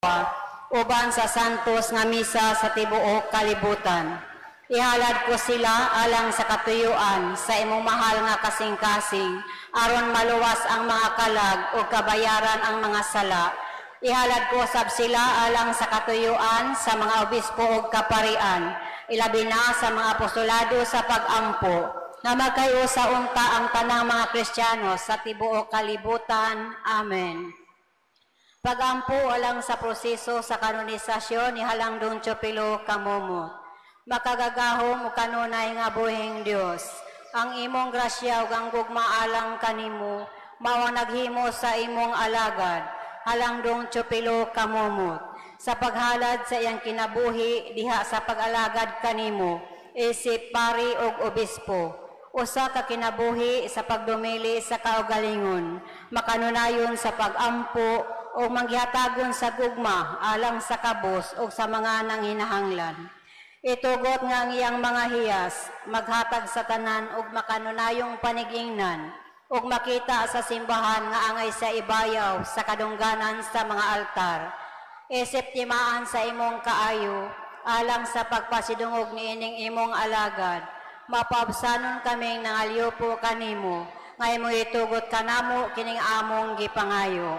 uban sa santos nga misa sa tibuok kalibutan. Ihalad ko sila alang sa katuyuan sa imong mahal nga kasing-kasing, aron maluwas ang mga kalag o kabayaran ang mga sala. Ihalad ko sab sila alang sa katuyuan sa mga obispo o kaparian, ilabi na sa mga apostolado sa pag-ampo, na magkayo sa unta ang tanang mga Kristiyano sa tibuok kalibutan. Amen. Pag-ampo alang sa proseso sa kanonisasyon ni Halang Don Chopilo Kamumot. Makagagahom o kanunay nga buhing Dios. Ang imong grasya ug ang gugmaalang kanimo mao naghimo sa imong alagad, Halang Don Chopilo Kamumot, sa paghalad sa iyang kinabuhi diha sa pag-alagad kanimo, isip pari ug obispo. Usa ka kinabuhi sa pagdumili sa kaugalingon, makanunayon sa pag-ampo o manggihatagon sa gugma alang sa kabos o sa mga nanghinahanglan. Itugot nga ang iyang mga hiyas, maghatag sa tanan ug makanunayong panigingnan, ug makita sa simbahan nga angay sa ibayaw sa kadungganan sa mga altar. Isip timaan sa imong kaayo, alang sa pagpasidungog ni ining imong alagad, mapabsanon kaming nangalyo po kanimo, ngay mo itugot kanamo kining among gipangayo.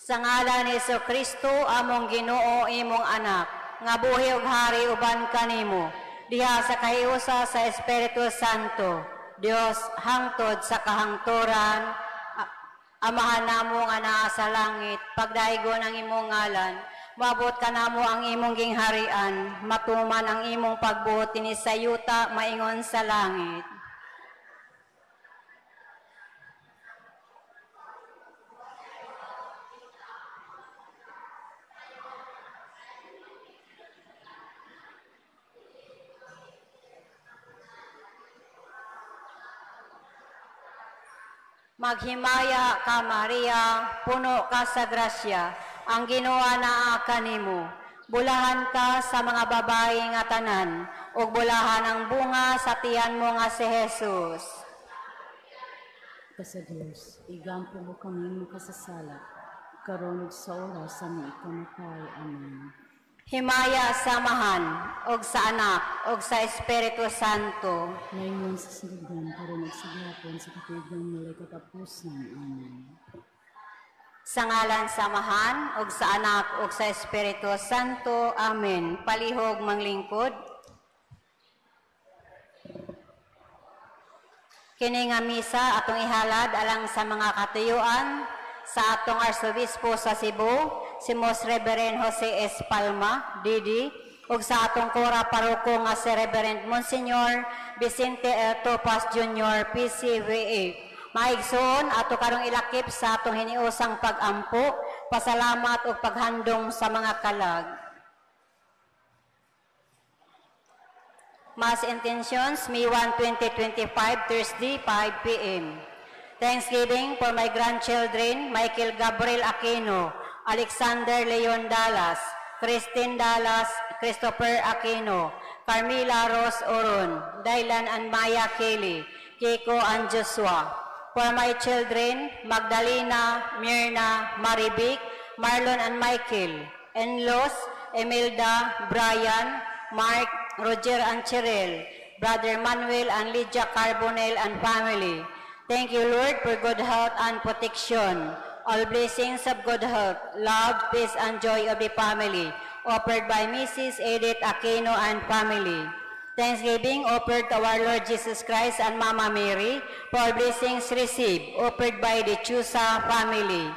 Sa ngalan ni Jesucristo among Ginoo imong anak, nga buhi ug hari uban kanimo, diha sa kahiusa sa Espiritu Santo, Dios hangtod sa kahangturan. Amahan namo nga naa sa langit, pagdaigon ang imong ngalan, maabot kanamo ang imong gingharian, matuman ang imong pagbuot dinhi sa yuta maingon sa langit. Maghimaya ka, Maria, puno ka sa grasya, ang Ginoo naa kanimo. Bulahan ka sa mga babae nga tanan, ug bulahan ang bunga sa tiyan mo nga si Jesus. Sa Dios, igampo mo kami kasasala, karon ug sa oras sa aming ikamatay. Amen. Himaya sa Amahan, ug sa Anak, ug sa Espiritu Santo. Ngayon sa sinugan, karon ug sa gihapon sa katuigan mulay katapusan. Amen. Sa ngalan sa Amahan, ug sa Anak, ug sa Espiritu Santo. Amen. Palihog manglingkod. Kini nga misa atong ihalad alang sa mga katuyuan sa atong Arsobispo sa Cebu, si Most Reverend Jose S. Palma, D.D., ug sa atong Kora Paroko nga si Reverend Monsignor Vicente L. Topas Jr., PCVA. Maigsoon ato karong ilakip sa atong hiniusang pag-ampo, pasalamat ug paghandom sa mga kalag. Mass intentions, May 1, 2025, Thursday, 5 p.m. Thanksgiving for my grandchildren, Michael Gabriel Aquino, Alexander Leon Dallas, Christine Dallas, Christopher Aquino, Carmila Rose Oron, Dylan and Maya Kelly, Kiko and Joshua. For my children, Magdalena, Myrna, Maribik, Marlon and Michael, in-laws, Imelda, Brian, Mark, Roger and Cheryl, Brother Manuel and Lydia Carbonell and family. Thank you, Lord, for good health and protection. All blessings of good health, love, peace, and joy of the family, offered by Mrs. Edith Aquino and family. Thanksgiving offered to our Lord Jesus Christ and Mama Mary, for blessings received, offered by the Chusa family.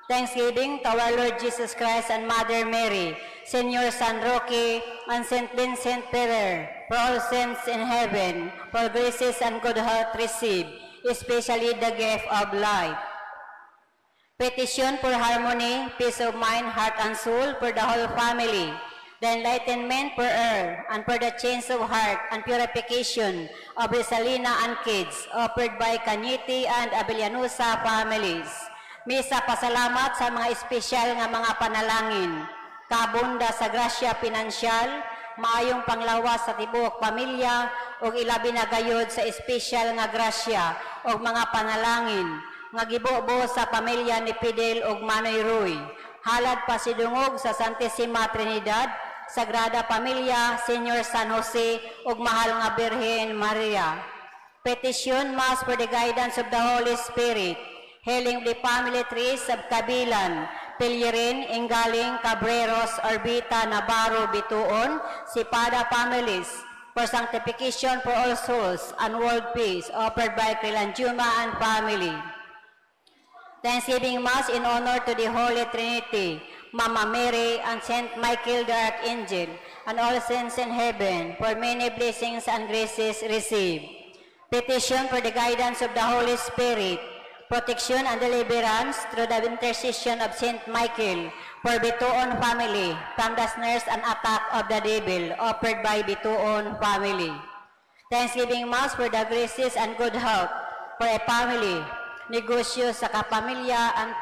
Thanksgiving to our Lord Jesus Christ and Mother Mary, Senor San Roque, and St. Vincent Ferrer, for all saints in heaven, for graces and good health received, especially the gift of life. Petition for harmony, peace of mind, heart, and soul for the whole family. The enlightenment for her, and for the change of heart and purification of Rizalina and kids, offered by Cañete and Abelianusa families. Misa pasalamat sa mga espesyal nga mga panalangin, kabunda sa grasya pinansyal, maayong panglawas sa tibuok pamilya, ug ilabi na gayod sa espesyal nga grasya o mga panalangin nga gibubo sa pamilya ni Fidel ug Manoy Ruy. Halad pasidungog sa Santissima Trinidad, Sagrada Pamilya, Senior San Jose ug Mahal nga Birhen Maria. Petition Mass for the guidance of the Holy Spirit. Hailing the family trees of Kabilan, Pilirin, Ingaling, Cabreros, Orbita, Navarro, Bituon, Sipada families, for sanctification for all souls and world peace, offered by Krilanjuma and family. Thanksgiving Mass in honor to the Holy Trinity, Mama Mary and Saint Michael the Archangel, and all saints in heaven, for many blessings and graces received. Petition for the guidance of the Holy Spirit, protection and deliverance through the intercession of Saint Michael for Bituon family from the snares and attack of the devil, offered by Bituon family. Thanksgiving Mass for the graces and good health for a family, negosyo sa kapamilya and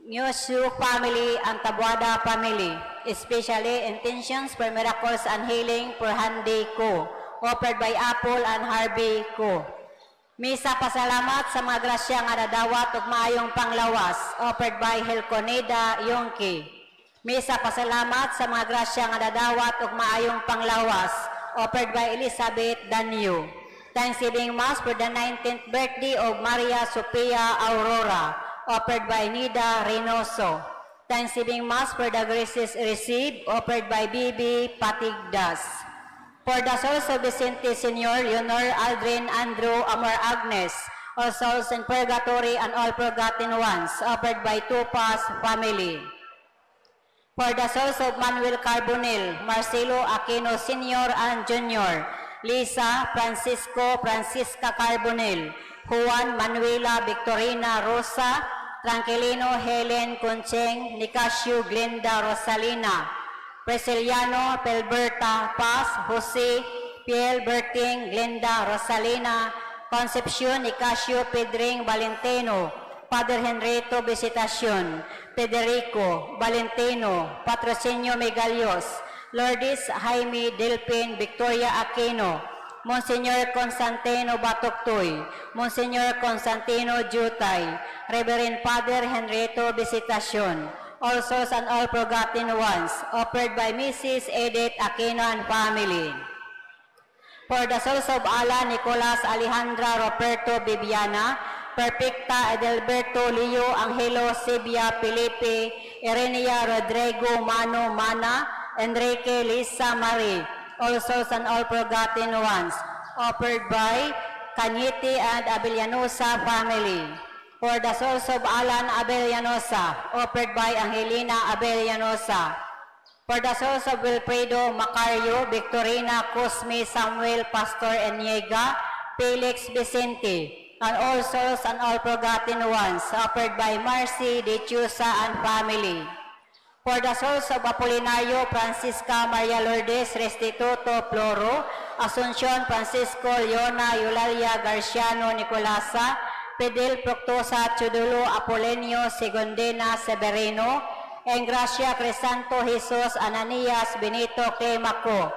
Nyosyu family and Tabuada family, especially intentions for miracles and healing for Handy Ko, offered by Apple and Harvey Ko. Misa pasalamat sa mga grasya nga nadawat ug maayong panglawas, offered by Helconeda Yongki. Misa pasalamat sa mga grasya nga nadawat ug maayong panglawas, offered by Elizabeth Danyo. Thanksgiving Mass for the 19th birthday of Maria Sophia Aurora, offered by Nida Reynoso. Thanksgiving Mass for the graces received, offered by Bibi Patigdas. For the souls of Vicente Sr., Leonor, Aldrin, Andrew, Amor Agnes, all souls in purgatory and all forgotten ones, offered by Tupas family. For the souls of Manuel Carbonell, Marcelo Aquino Sr. and Jr., Lisa, Francisco, Francisca Carbonell, Juan, Manuela, Victorina, Rosa, Tranquilino, Helen, Concheng, Nicasio, Glenda, Rosalina, Presiliano, Pelberta, Paz, Jose, Piel, Berting, Glenda, Rosalina, Concepcion, Nicasio, Pedring, Valentino, Father Henrito Visitacion, Federico, Valentino, Patrocinio Megalios, Lourdes, Jaime, Delpin, Victoria Aquino, Monsignor Constantino Batoctoy, Monsignor Constantino Jutay, Reverend Father Henrito Visitacion, all souls and all forgotten ones, offered by Mrs. Edith Aquino and family. For the souls of Ala, Nicolas, Alejandra, Roberto, Bibiana, Perfecta, Edelberto, Leo, Angelo, Sibia, Felipe, Irenia, Rodrigo, Mano, Mana, Enrique, Lisa, Marie, all souls and all forgotten ones, offered by Cañete and Abellanosa family. For the souls of Alan Abellanosa, offered by Angelina Abellanosa. For the souls of Wilfredo Macario, Victorina, Cosme, Samuel, Pastor Eniega, Felix Vicente, and all souls and all forgotten ones, offered by Marcy De Chusa and family. For the souls of Apolinario, Francisca, Maria Lourdes, Restituto, Floro, Asuncion, Francisco, Leona, Eulalia, Garciano, Nicolasa, Pedel, Proctosa, Chudulo, Apolenio, Segondena, Severino, Engracia, Crisanto, Jesus, Ananias, Benito, Clemaco,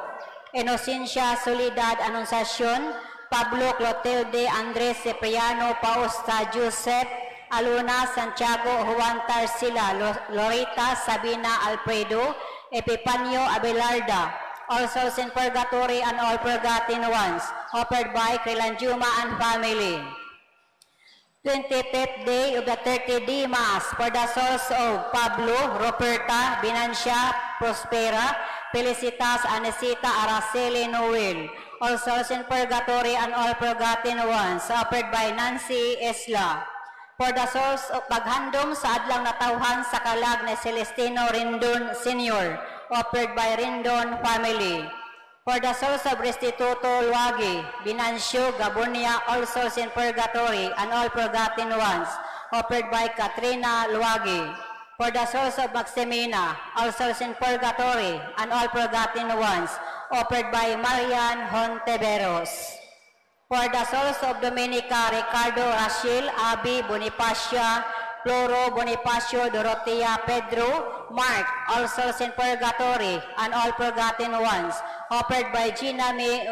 Inocencia, Soledad, Anunciacion, Pablo, Clotilde, Andres, Cipriano, Pausta, Joseph, Aluna, Santiago, Juan Tarsila, Lorita, Sabina, Alfredo, Epipanio, Abelarda, all souls in purgatory and all forgotten ones, offered by Krilanjuma and family. 25th day of the 30-day Mass for the souls of Pablo, Roberta, Binancia, Prospera, Felicitas, Anesita, Araceli, Noel, all souls in purgatory and all forgotten ones, offered by Nancy Esla. For the souls of paghandom sa adlang natawhan sa kalag ni Celestino Rindon Sr., offered by Rindon family. For the souls of Restituto Luagi, Binancio, Gabonia, all souls in purgatory and all forgotten ones, offered by Katrina Luagi. For the souls of Maximina, all souls in purgatory and all forgotten ones, offered by Marian Honteveros. For the souls of Dominica, Ricardo, Rachel, Abi, Bonifacia, Floro, Bonifacio, Dorotea, Pedro, Mark, all souls in purgatory and all forgotten ones, offered by Gina May,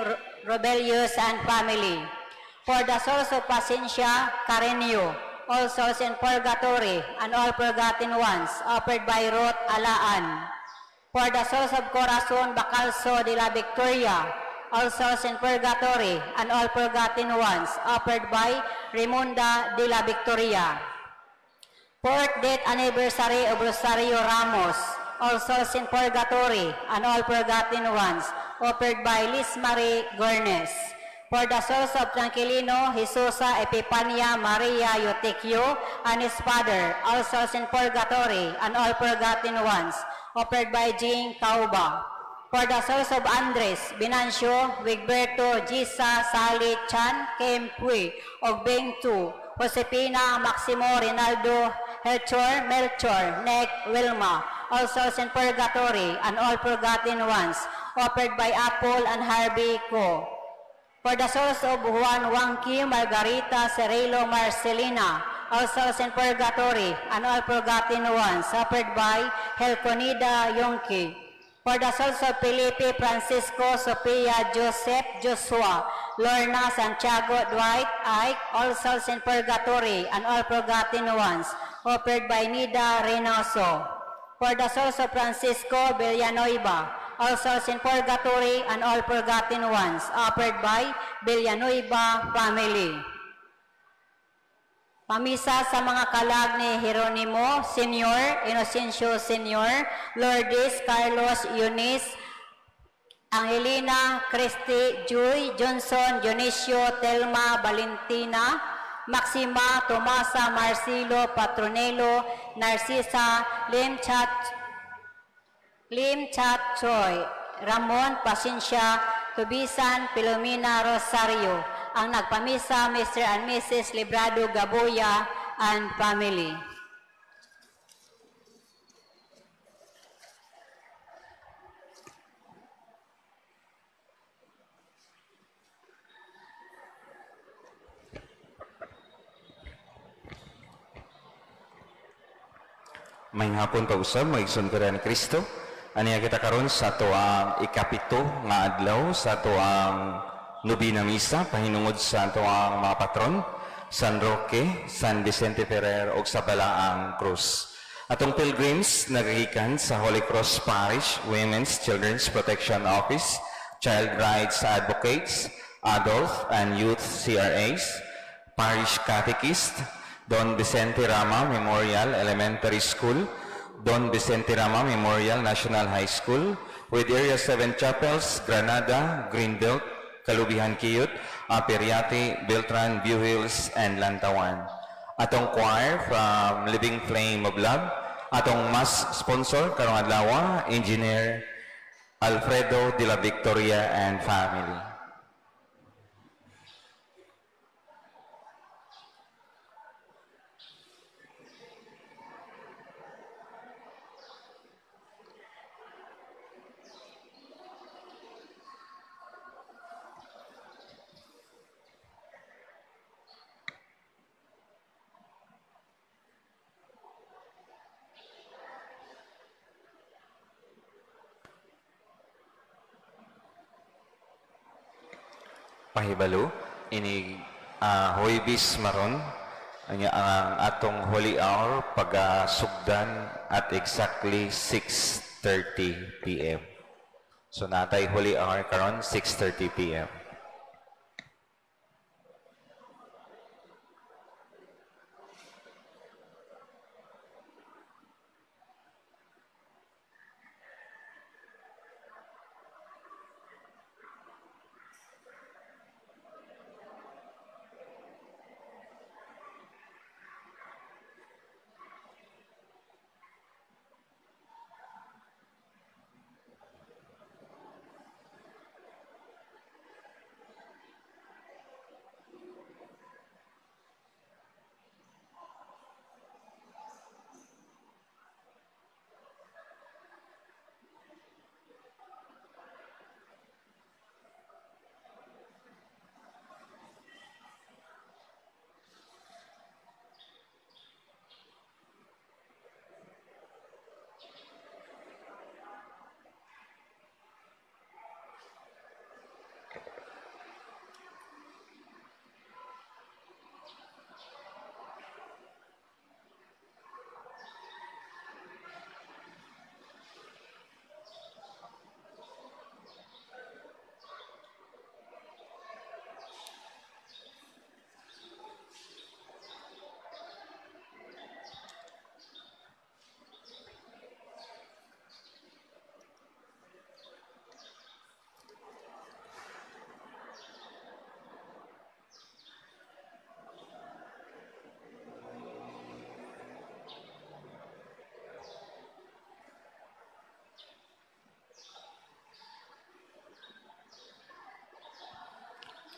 Robelius and family. For the souls of Pacencia, Carenio, all souls in purgatory, and all forgotten ones, offered by Ruth Alaan. For the souls of Corazon Bacalso de la Victoria, all souls in purgatory, and all forgotten ones, offered by Raimunda de la Victoria. Fourth death anniversary of Rosario Ramos, all souls in purgatory, and all forgotten ones, offered by Liz Marie Gornes. For the souls of Tranquilino Jesusa Epipania Maria Eutequio and his father, all souls in purgatory, and all forgotten ones, offered by Jean Cauba. For the souls of Andres, Binancio, Wigberto, Gisa, Sally, Chan, Kim Pui, Ogbeng Tu, Josepina, Maximo, Rinaldo, Helchor, Melchor, Nick, Wilma, all souls in purgatory, and all forgotten ones, offered by Apple and Harvey Ko. For the souls of Juan Wangki, Margarita, Cerelo, Marcelina, all souls in purgatory, and all forgotten ones, offered by Helconida Yonki. For the souls of Felipe, Francisco, Sophia, Joseph, Joshua, Lorna, Santiago, Dwight, Ike, all souls in purgatory, and all forgotten ones, offered by Nida Reynoso. For the souls of Francisco Villanueva, all souls in purgatory, and all forgotten ones, offered by Villanueva family. Pamisa sa mga kalag ni Jeronimo Sr., Inocencio Sr., Lourdes, Carlos, Eunice, Angelina, Christy, Joy, Johnson, Dionisio, Telma, Valentina, Maxima, Tomasa, Marcelo, Patronelo, Narcisa, Lim Chat Choi, Ramon Pasensya, Tubisan, Pilomena Rosario. Ang nagpamisa, Mr. and Mrs. Librado Gaboya and family. May hapon pag-usab, maigsunturan ni Kristo. Aniya kita karon sa tuang ikapito nga adlaw, sa tuang Nobina Misa, pahinungod sa tuang mga patron, San Roque, San Vicente Ferrer, o sa Balaang Cruz. Atong pilgrims nagagikan sa Holy Cross Parish Women's Children's Protection Office, Child Rights Advocates, Adult and Youth CRAs, Parish Catechist, Don Vicente Rama Memorial Elementary School, Don Vicente Rama Memorial National High School, with Area 7 chapels, Granada, Greenbelt, Kalubihan Kiyut, Aperiate, Beltran, View Hills, and Lantawan. Atong choir from Living Flame of Love, atong mass sponsor karong adlaw, Engineer Alfredo de la Victoria and family. Pahibalo, ini Huwebes maron, ang atong holy hour pag-sugdan at exactly 6:30 p.m. So natay holy hour karon 6:30 p.m.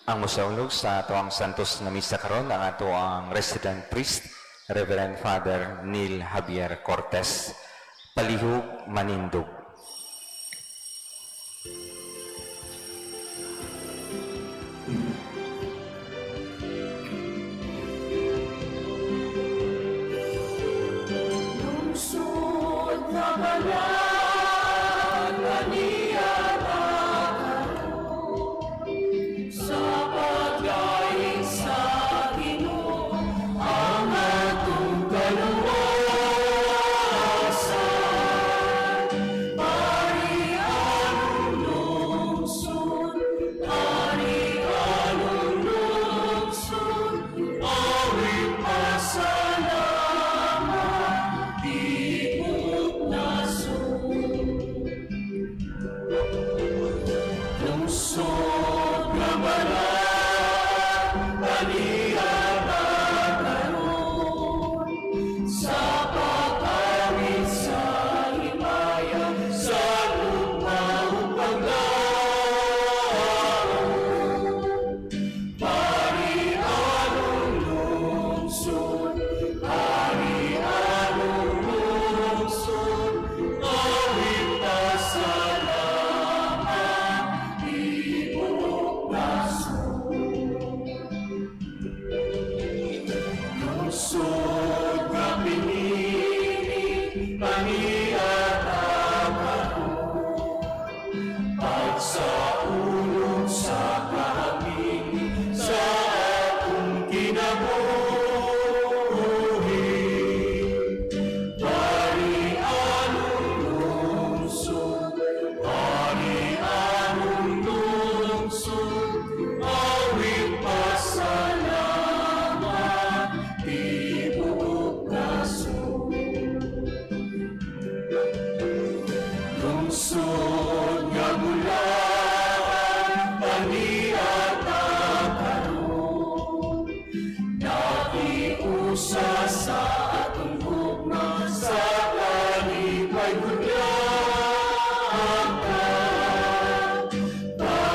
Ang mosaulog sa ato ang santos na misa karon ang ato ang resident priest, Reverend Father Neil Javier Cortez, Palihog, Manindog. Lungsod na bayan na niyara sa pagdaing sa Ginoo ang atong kaluwasan. Ari-anong lungsod, ari-anong lungsod, awit pasalamat, tibok nasod. Lungsod nga bayan, kaniyara karon, sa pag-awit sa himaya, sa lupang paglaon. Ari-anong lungsod, ari-anong lungsod, awit pasalamat, tibok nasod. Lungsod nga pinili, kaniyara karon, pagsaulog sa kahangin sa atong kinabuhi. Ari-anong lungsod, ari-anong lungsod, awit pasalamat, tibok nasod. Lungsod nga bulan, kaniyara karon, nakiusa sa atong hugna, sa kalipay gudyakan.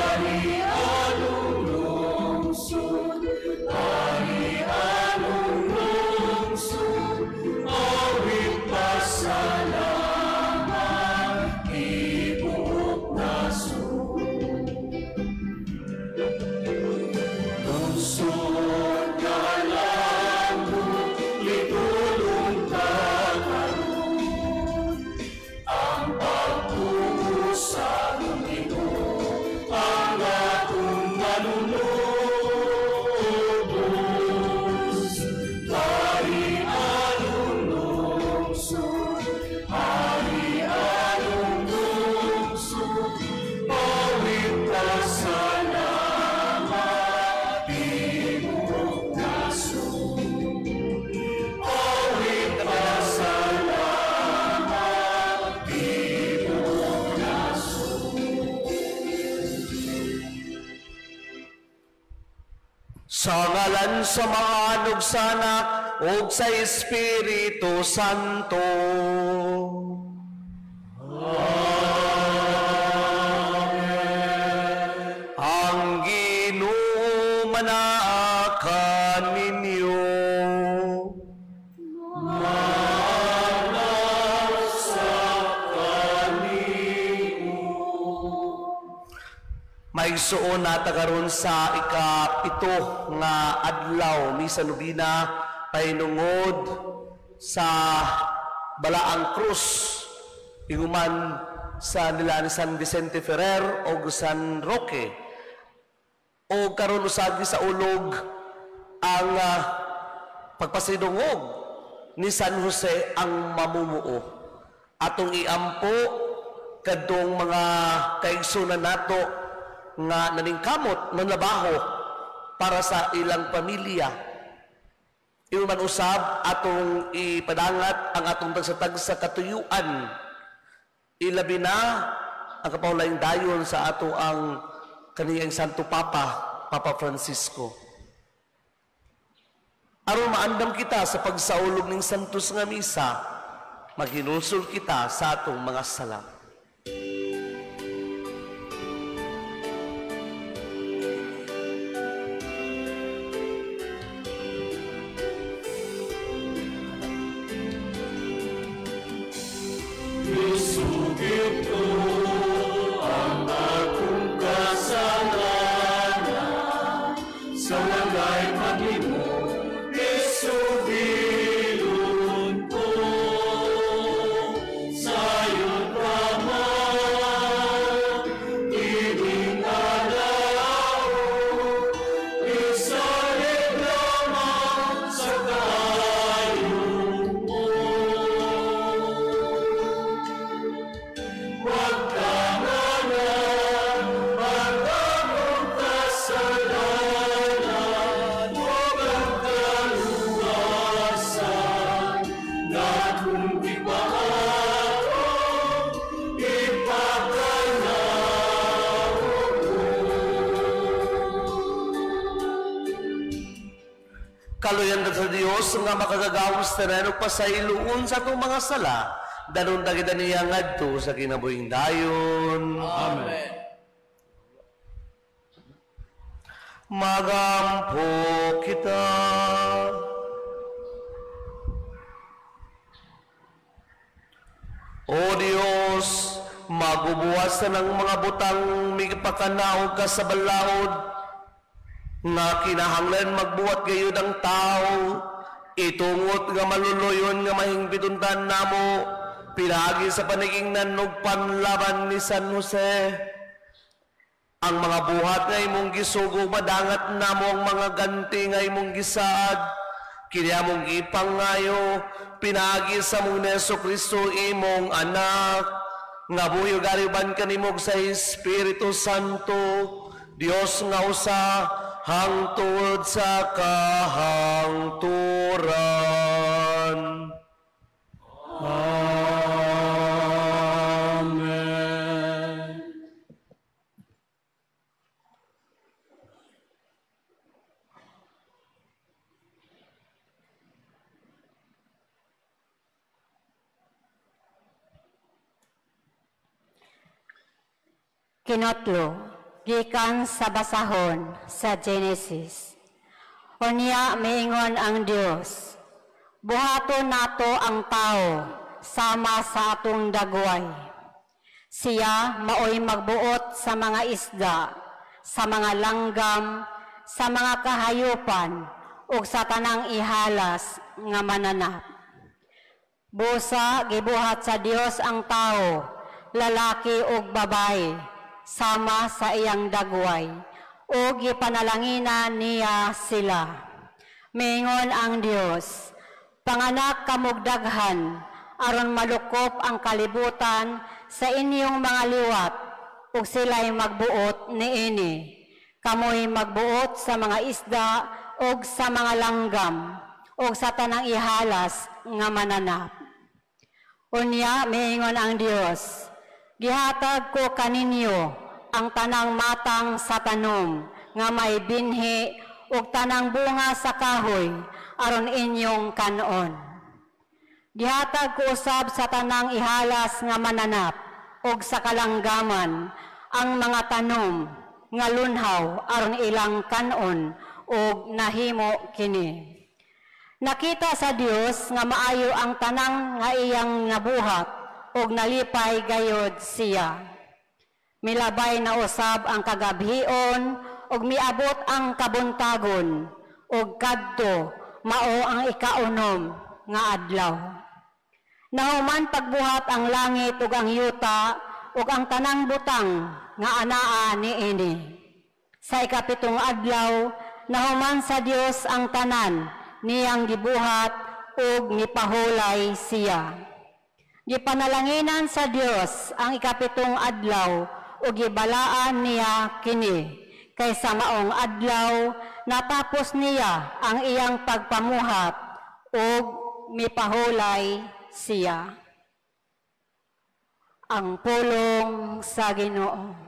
Ari-anong lungsod, ari-anong lungsod, awit pasalamat, tibok nasod. Lungsod nga landong, litulong ka karon, ang pagtuo sa Ginoo ang atong manunubos. Ari-anong lungsod, ari-anong lungsod, awit pasalamat, tibok nasod. Awit pasalamat, tibok nasod. Sa ngalan sa Ama ug sa Anak ug sa Espiritu Santo. Ang Ginoo manaakan ninyo. Maigsuon nata karon sa ika-7 nga adlaw misa nobina pahinungod sa Balaang Cruz iguman sa nila ni San Vicente Ferrer o San Roque o karon usagi sa ulog ang pagpasidungog ni San Jose ang mamumuo atong iampo kadtong mga kaigsunan nato nga naningkamot ng labaho para sa ilang pamilya. Iuman usab atong ipadangat ang atong tagsatagsa katuyuan. Ilabi na ang kapaulayng dayon sa ato ang kaniyang Santo Papa, Papa Francisco. Aron maandam kita sa pagsaulog ng santos nga misa, maghinulsol kita sa atong mga sala. Kaluyan sa Dios nga makagagawas tanan ug pasayloon sa atong mga sala danon dagita niya ngadto sa kinabuhing dayon. Amen. Magampo kita. O Dios, magubuwas na ng mga butang migpakanaog ka sa balaod nga kinahanglan magbuhat gayud ang tao, itungot nga maluluyon nga mahingbituntan namo, pinagi sa panigingnan ug panlaban ni San Jose. Ang mga buhat nga imong gisugo, madangat namo ang mga ganti nga imong gisaad, kini among gipangayo, pinagi sa mong Jesucristo imong anak, nga buyo gariban kanimog sa Espiritu Santo, Dios nga usa, hangtod sa kahangturan. Amen. Kinotlo, gikan sa basahon sa Genesis. Unya miingon ang Dios, buhaton nato ang tao sama sa atong dagway. Siya maoy magbuot sa mga isda, sa mga langgam, sa mga kahayupan, ug sa tanang ihalas nga mananap. Busa gibuhat sa Dios ang tao, lalaki ug babae, sama sa iyang dagway, o gipanalangina niya sila. Mingon ang Dios, panganak kamugdaghan, aron malukop ang kalibutan sa inyong mga liwat, ug sila'y magbuot niini. Kamoy magbuot sa mga isda, ug sa mga langgam, ug sa tanang ihalas nga mananap. Unya, mingon ang Dios, gihatag ko kaninyo ang tanang matang sa tanom nga may binhi ug tanang bunga sa kahoy aron inyong kanon. Gihatag ko usab sa tanang ihalas nga mananap ug sa kalanggaman ang mga tanom nga lunhaw aron ilang kanon ug nahimo kini. Nakita sa Dios nga maayo ang tanang nga iyang nabuhat ug nalipay gayod siya. Milabay na usab ang kagabhion ug miabot ang kabuntagon ug kadto mao ang ikaunom nga adlaw. Nahuman pagbuhat ang langit ug ang yuta ug ang tanang butang nga anaa niini. Sa ikapitong adlaw nahuman sa Dios ang tanan niyang gibuhat ug nipahulay siya. Gipanalanginan sa Dios ang ikapitong adlaw o gibalaan niya kini. Kaysa maong adlaw, natapos niya ang iyang pagpamuhat o mipahulay siya. Ang pulong sa Ginoo.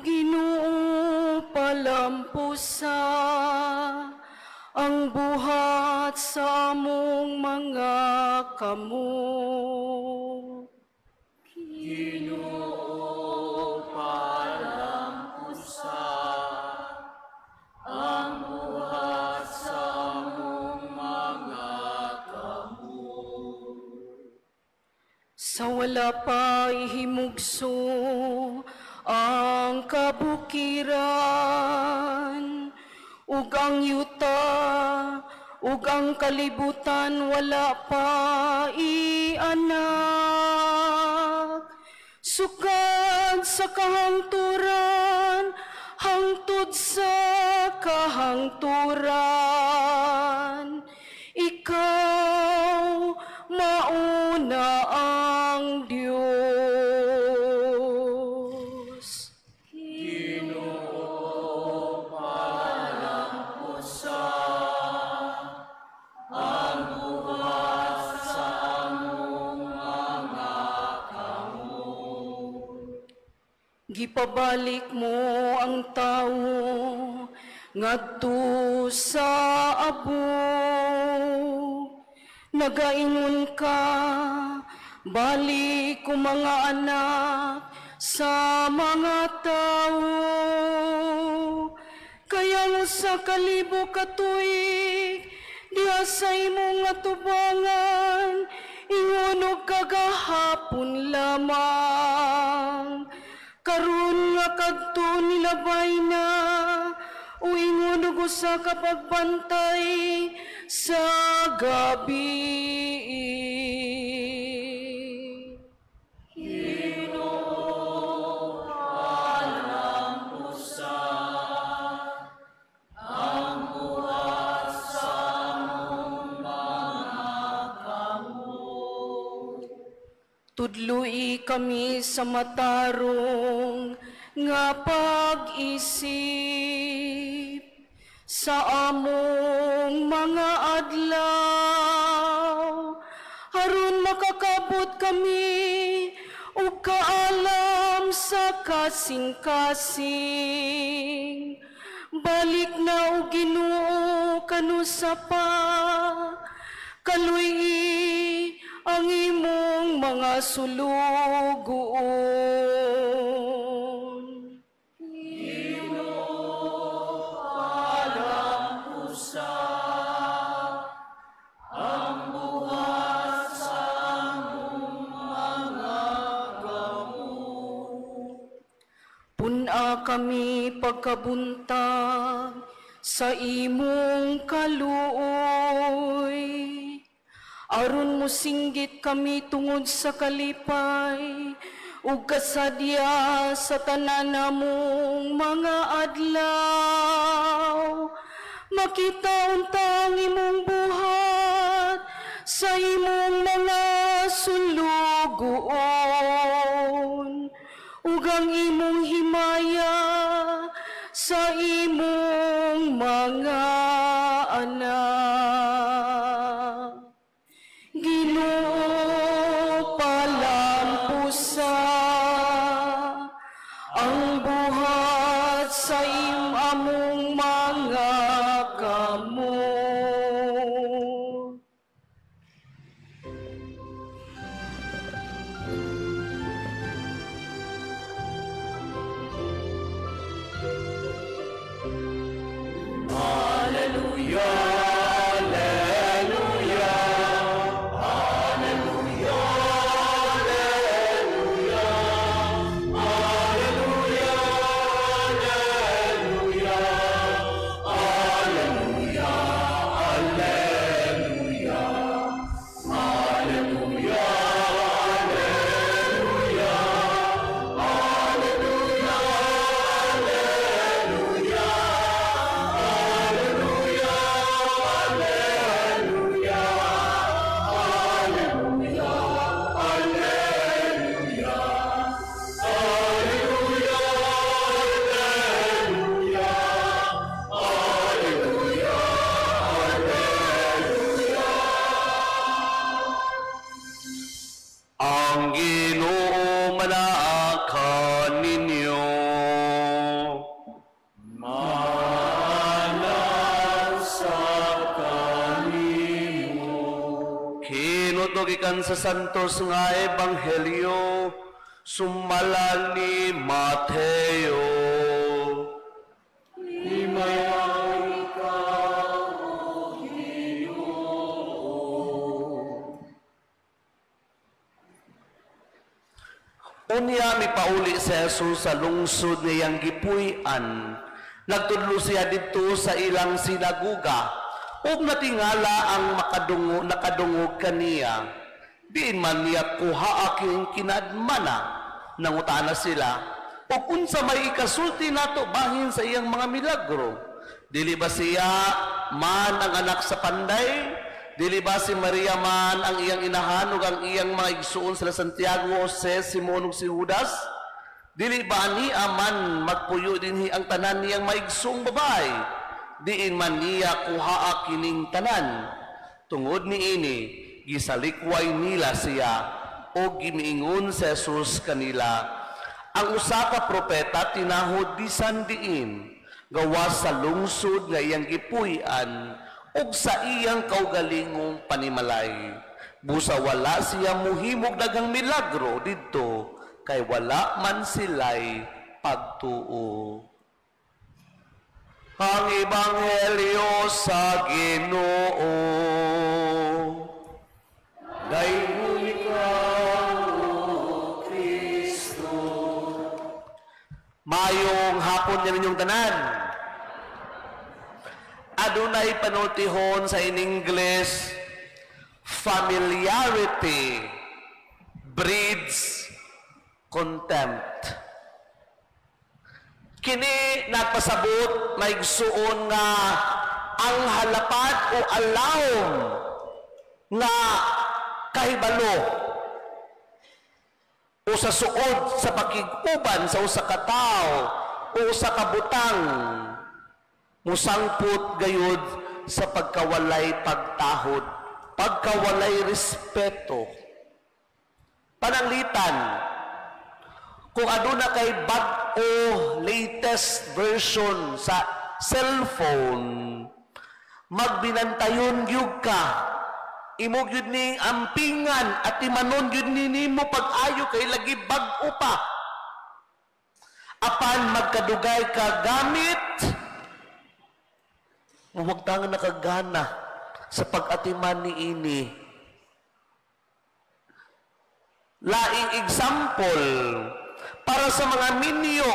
Ginoo palampusa ang buhat salamat sa among mga kamo. Sa wala pa ihimugso ang kabukiran, ug ang yuta, ug ang kalibutan wala pa ianak. Sukad sa kahangturan, hangtod sa kahangturan, ikaw mauna ang Diyos. Gipabalik mo ang tao ngadto sa abo. Nagaingon ka, balik ko mga anak sa mga tao. Kaya mo sa kalibo katuig, diha sa imong atubangan, ingon og kagahapon lamang. Karon nga kadto nilabay na, o ingon og usa ka pagbantay sa gabi. Tudloi kami sa matarong nga pag-isip sa among mga adlaw. Aron makakabot kami o kaalam sa kasing-kasing. Balik na o Ginoo kanusa pa, kaluy ang imong mga sulugoon. Puna kami pagkabuntag sa imong kaluoy. Aron mo singgit kami tungod sa kalipay, ug kasadya sa tanan namong mga adlaw. Makita untang imong buhat sa imong mga sulugoon, ug ang imong himaya sa imong mga anak. Ginoo palampusa ang buhat sa among mga kamo. Hallelujah. Inuto gikan sa santos nga ebanghelyo sumala ni Mateo. Unya mi pauli si Jesus sa lungsod ngayang gipuy-an. Nagtudlo siya dito sa ilang sinaguga. Ug natingala ang nakadungog kaniya. Diin man niya kuha aking kinadmana. Nangutana sila, ug unsa may ikasulti nato bahin sa iyang mga milagro? Dili ba siya man ang anak sa panday? Dili ba si Maria man ang iyang inahan ug ang iyang mga igsuon sila Santiago, Jose, Simon ug si Judas? Dili ba niya man magpuyo dinhi ang tanan niyang maigsuong babae? Diin man niya kuhaa kining tanan. Tungod niini, gisalikway nila siya o gimiingon si Jesus kanila. Ang usa ka propeta tinahod bisan diin, gawas sa lungsod nga iyang gipuy-an ug sa iyang kaugalingong panimalay. Busa wala siya muhimog daghang milagro didto kay wala man sila'y pagtuo. Ang Ebanghelyo sa Ginoo. Dayon ikaw, O Kristo. Mayong hapon niya ninyong tanan. Adunay panultihon sa in English, familiarity breeds contempt. Kini nagpasabot maigsuon nga ang halapad o alawom nga kahibalo o sa suod sa pakiguban sa usa ka tawo o sa kabutang musangput gayud sa pagkawalay pagtahod, pagkawalay respeto. Pananglitan, kung aduna kay bag-o latest version sa cellphone, magbinantayon gyud ka, imog gyud ning ampingan at timanon gyud nimo pag-ayo kay lagi bag-o pa. Apan magkadugay ka gamit, muwagtangan nakagana sa pag-atiman ni ini. Laing example, para sa mga minyo,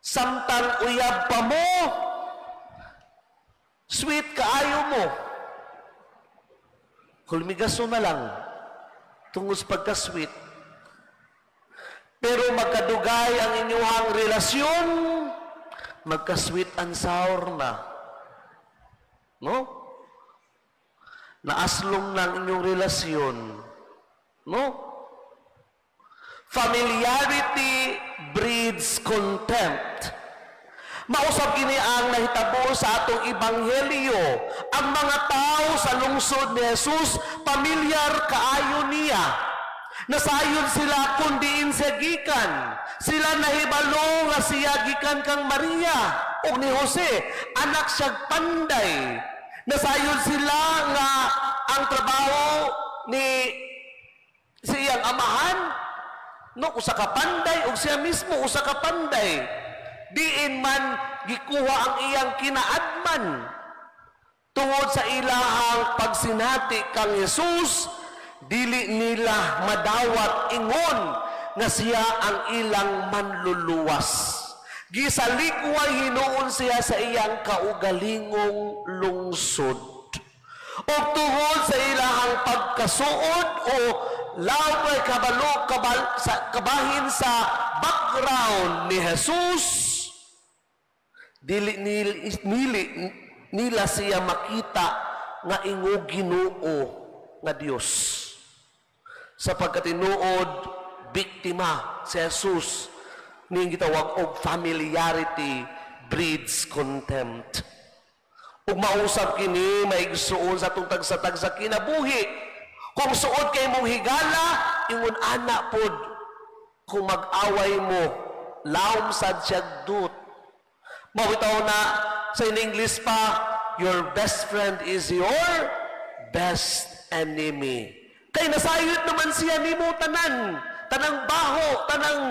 samtang uyab pa mo, sweet kaayo mo. Kulmigaso na lang, tungos pagka-sweet. Pero magkadugay ang inyuhang relasyon, magka-sweet and sour na. No? Naaslong ng inyong relasyon. No? Familiarity breeds contempt. Mausap kini ang nahitabo sa atong ebanghelyo. Ang mga tao sa lungsod ni Jesus, pamilyar kaayo niya. Nasayon sila kung diin siya gikan. Sila nahibalo nga siya gikan kang Maria o ni Jose, anak siya panday. Nasayon sila nga ang trabaho ni siyang amahan, no, usa ka panday, o siya mismo usa ka panday. Diin man gikuha ang iyang kinaadman. Tungod sa ilahang pagsinati kang Jesus, dili nila madawat ingon nga siya ang ilang manluluwas. Gisalikway hinuon siya sa iyang kaugalingong lungsod. O tungod sa ilahang pagkasuod o laway kabahin sa background ni Jesus, dili nila siya makita nga ingo Ginoo nga Dios. Sapagkat tinuod biktima si Jesus, ning gitawag og familiarity breeds contempt. Ug mausap kini maigsuon sa atong tagsa-tag sa kinabuhi. Kung suod kay mong higala, ingon ana pod. Kung mag-away mo, lawom sad siya dut. Mawitaw na sa in English pa, your best friend is your best enemy. Kay nasayod naman siya nimo tanan, tanang baho, tanang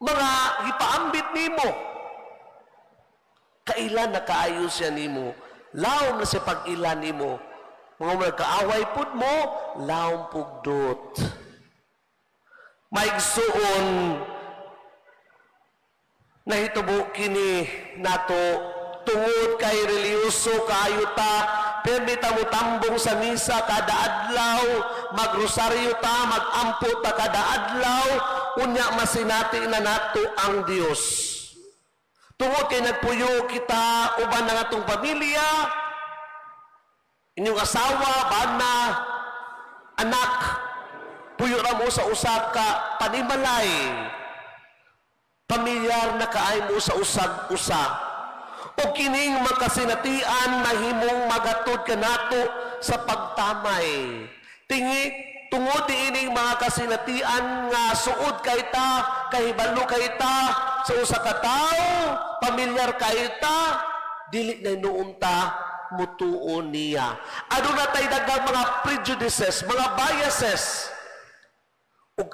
mga gipaambit nimo. Kailan nakaayos siya nimo? Lawom na siya pag-ilan nimo. Mga kaaway pud mo, lawom pugdot. Maigsuon nahitubo kini nato tungod kay reliyoso kaayo ta, permita mo tambong sa misa kada adlaw, magrosaryo ta, magampo ta kada adlaw, unya masinati na nato ang Dios. Tungod kay nagpuyo kita uban ng atong pamilya, inyong asawa, bana, anak, puyo na mo sa usa ka panimalay, pamilyar na kaay mo sa usag-usa. O kining makasinatian mahimong magatod ka nato sa pagtamay. Tungod ining mga kasinatian nga suod kay ta, kahibalo kay ta, sa usa ka tawo, pamilyar kay ta, dili na noon ta mutuon niya. Ano na tayo dagang mga prejudices, mga biases, ug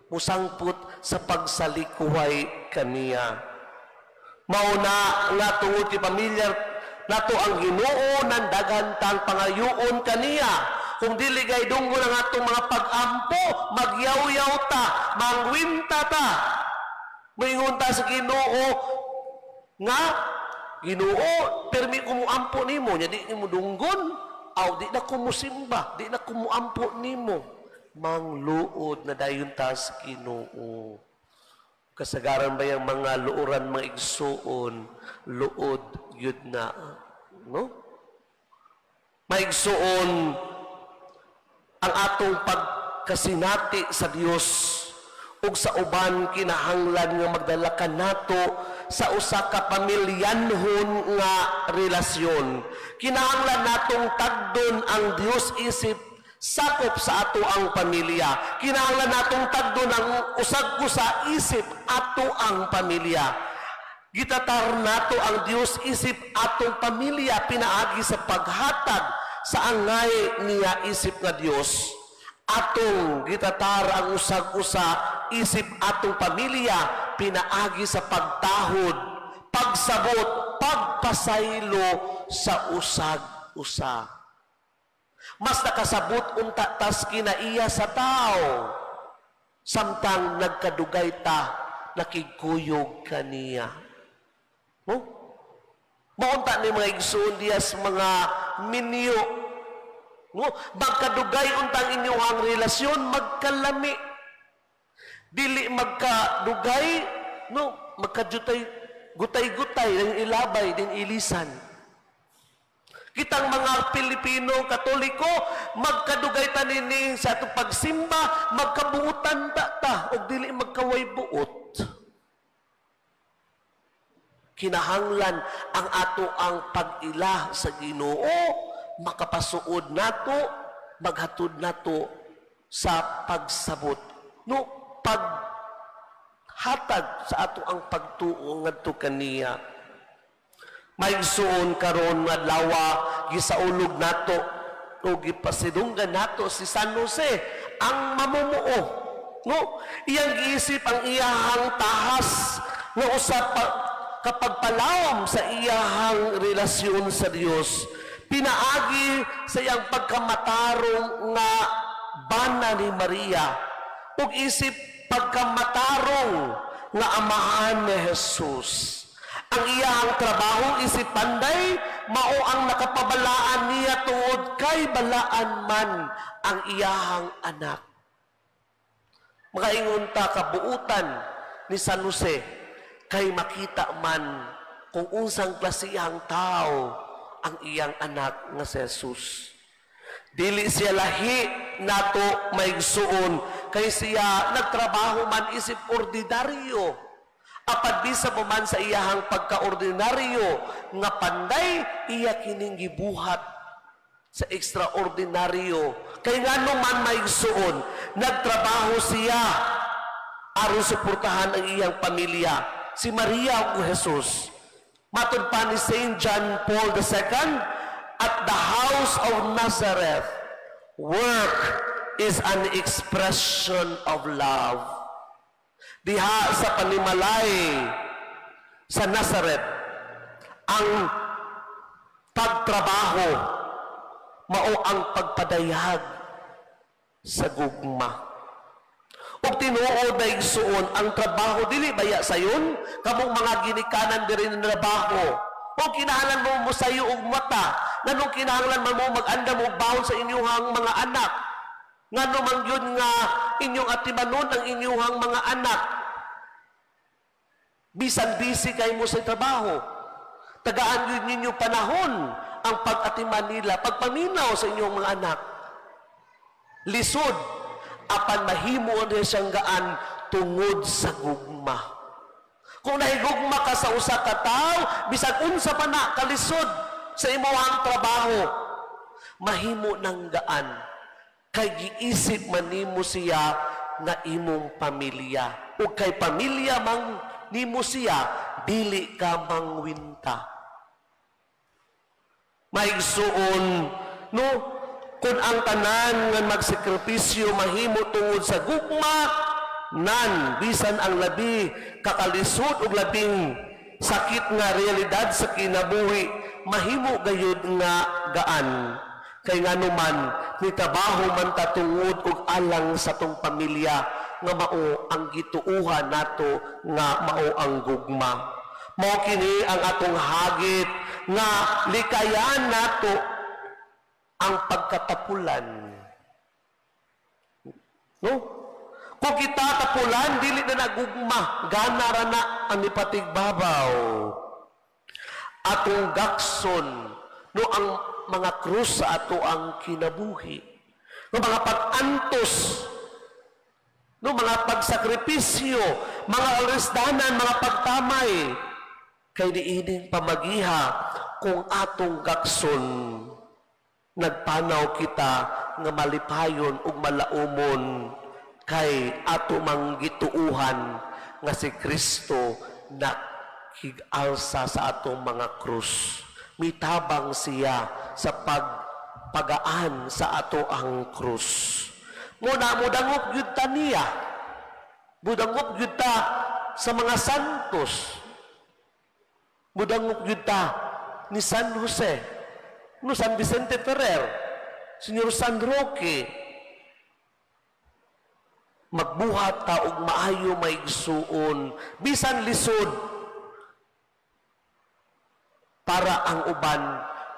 musangput sa pagsalikuhay kaniya. Mauna nga tungod ti pamilyar nato ang Ginoo ng dagantang pangayoon kaniya. Kung dili gay dunggo ng atong mga pag-ampo, magyaw-yaw ta, mangwinta ta. Moingon ta sa Ginoo nga Ginoo, permi ko mo ampo nimo, nya di nimo dunggon, aw di na ko musimba, di na ko mo ampo nimo. Mangluod na dayon ta sa Ginoo. Kasagaran ba yung mga luoran, mga igsuon, luod yun na, no? Maigsuon ang atong pagkasinati sa Dios ug sa uban kinahanglan nga magdala ka nato sa usa ka pamilyanhon nga relasyon. Kinahanglan natong tagdon ang Dios isip sakop sa ato ang pamilya. Kinahanglan natong tagdon ang usag-usa isip ato ang pamilya. Gitatar nato ang Dios isip atong pamilya pinaagi sa paghatag sa angay niya isip nga Dios. Atong gitatar ang usag-usa isip atong pamilya pinaagi sa pagtahod, pagsabot, pagpasaylo sa usag-usa. Mas nakasabot unta tas kinaiya sa tao samtang nagkadugay ta nakigkuyog kaniya. Oh? Maunta ni mga igsoon diyas mga minyo. No? Magkadugay untang inyong relasyon, magkalami. Dili magkadugay, no? Magkajutay, gutay-gutay, din ilabay, din ilisan. Kitang mga Pilipino, Katoliko, magkadugay tanini sa atong pagsimba, magkabuutan ta, o dili magkaway buot. Kinahanglan ang ato ang pag-ila sa Ginoo, makapasuod nato, maghatod nato sa pagsabot. No, paghatag sa ato ang pagtuo ngadto kaniya. Maigsuon karon nga lawa gisaulog nato o gipasidunggan nato si San Jose ang mamumuo. No, iyang giisip ang iyahang tahas nga usap kapag palawom sa iyahang relasyon sa Dios, pinaagi sa iyang pagkamatarong nga bana ni Maria, ug isip pagkamatarong nga amahan ni Jesus. Ang iyahang trabaho isip panday, mao ang nakapabalaan niya tuod kay balaan man ang iyahang anak. Mga ingunta kabuutan ni San Jose, kay makita man kung unsang klasihang tao ang iyang anak nga si Jesus. Dili siya lahi nato maigsuon, kay siya nagtrabaho man isip ordinaryo. Apad bisa mo man sa iyahang pagkaordinaryo nga panday, iya kining gibuhat sa extraordinaryo. Kay ngano man maigsuon, nagtrabaho siya aron suportahan ang iyang pamilya. Si Maria o Jesus, matod pa ni St. John Paul II, at the house of Nazareth, work is an expression of love. Diha sa panimalay sa Nazareth, ang pagtrabaho mao ang pagpadayag sa gugma. Ug tinuod na igsuon, ang trabaho dili baya sayon, kamong mga ginikanan diri na trabaho. O kinahanglan mo mosayo og mata, nganong kinahanglan man mo mag-andam og baon sa inyong mga anak. Ngano man yun nga inyong atimanon ang inyong mga anak. Bisan busy kay mo sa trabaho. Tagaan yun ninyo panahon ang pag-atiman nila, pagpaminaw sa inyong mga anak. Lisod, apan mahimo niya siyang gaan tungod sa gugma. Kung nahigugma ka sa usa ka tawo, bisan unsa pa na kalisod sa imong trabaho, mahimo nang gaan. Kay giisip man nimo siya nga imong pamilya. O kay pamilya mang nimo siya, dili ka mangwinta. Maigsuon, no? Kung ang tanan nga magsakripisyo mahimo tungod sa gugma, nan bisan ang labi kakalisod ug labing sakit nga realidad sa kinabuhi, mahimo gayud nga gaan. Kay nganuman nitabaho man ta tungod ug alang sa tong pamilya nga mao ang gituuhan nato nga mao ang gugma. Mao kini ang atong hagit nga likayan nato ang pagkatapulan. No? Kung kita tapulan, dili na nagugma, gana ra na ang ipatigbabaw. Atong gakson, no, ang mga krus sa ato ang kinabuhi. No, mga pag-antos, no, mga pagsakripisyo, mga alresdanan, mga pagtamay, kay diining pamagiha kung atong gakson nagpanaw kita nga malipayon ug malaumon kay ato mang gituuhan nga si Kristo nakig-alsa sa atong mga krus. Mitabang siya sa pagpagaan sa ato ang krus. Mudangop gyud ta niya. Mudangop gyud ta sa mga santos. Mudangop gyud ta ni San Jose, no, San Vicente Ferrer, Senyor San Roque. Magbuhat ta og maayo maigsuon, bisan lisod, para ang uban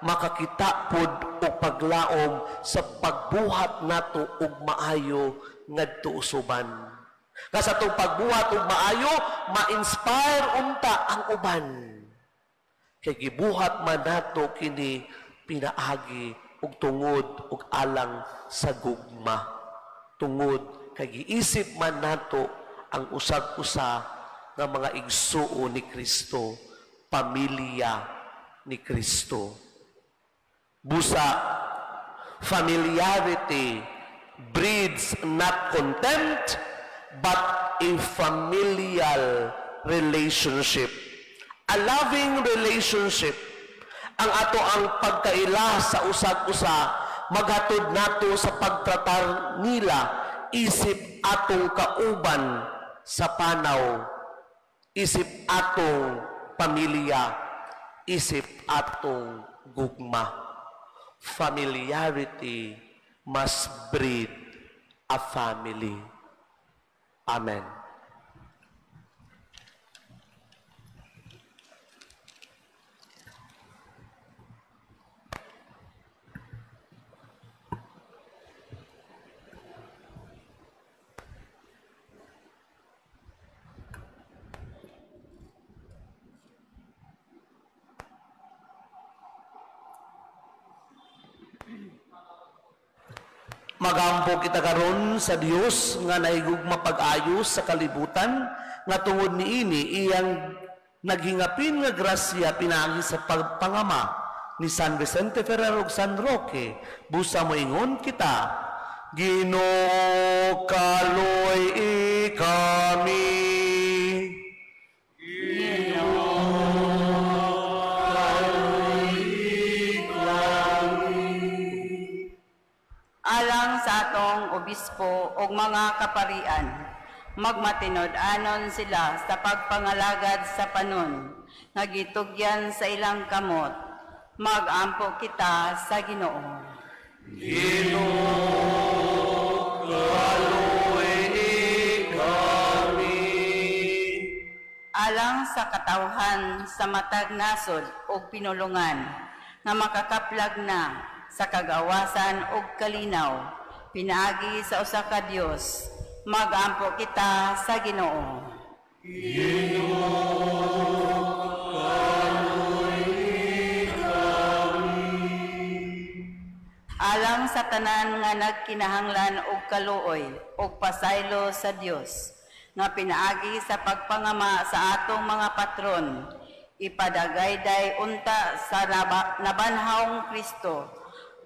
makakita pod og paglaom sa pagbuhat nato og maayo ngadto usuban. Kasi itong pagbuhat og maayo, ma-inspire unta ang uban. Kay gibuhat man nato kini pinaagi ug tungod ug alang sa gugma. Tungod kay giisip man nato ang usag-usa nga mga igsuo ni Kristo, pamilya ni Kristo. Busa, familiarity breeds not contempt but a familial relationship. A loving relationship. Ang ato ang pagkaila sa usag-usa, maghatod nato sa pagtratar nila, isip atong kauban sa panaw, isip atong pamilya, isip atong gugma. Familiarity must breed a family. Amen. Magampo kita karon sa Dios nga nahigugma pag-ayos sa kalibutan nga tungod niini iyang naghingapin nga grasya pinaagi sa pagpangama ni San Vicente Ferrer ug San Roque. Busa mo ingon kita, Ginoo kaloy kami. Ginoo kaloy kami. obispo ug mga kaparian. Magmatinod-anon sila sa pagpangalagad sa panon, nga gitugyan sa ilang kamot. Mag-ampo kita sa Ginoo. Alang sa katawhan sa matag nasod ug pinulungan, nga makakaplag na sa kagawasan ug kalinaw, pinaagi sa usa ka Dios, mag-ampo kita sa Ginoo. Alang sa tanan nga nagkinahanglan og kaluoy ug pasaylo sa Dios, nga pinaagi sa pagpangama sa atong mga patron, ipadagayday unta sa nabanhawng Kristo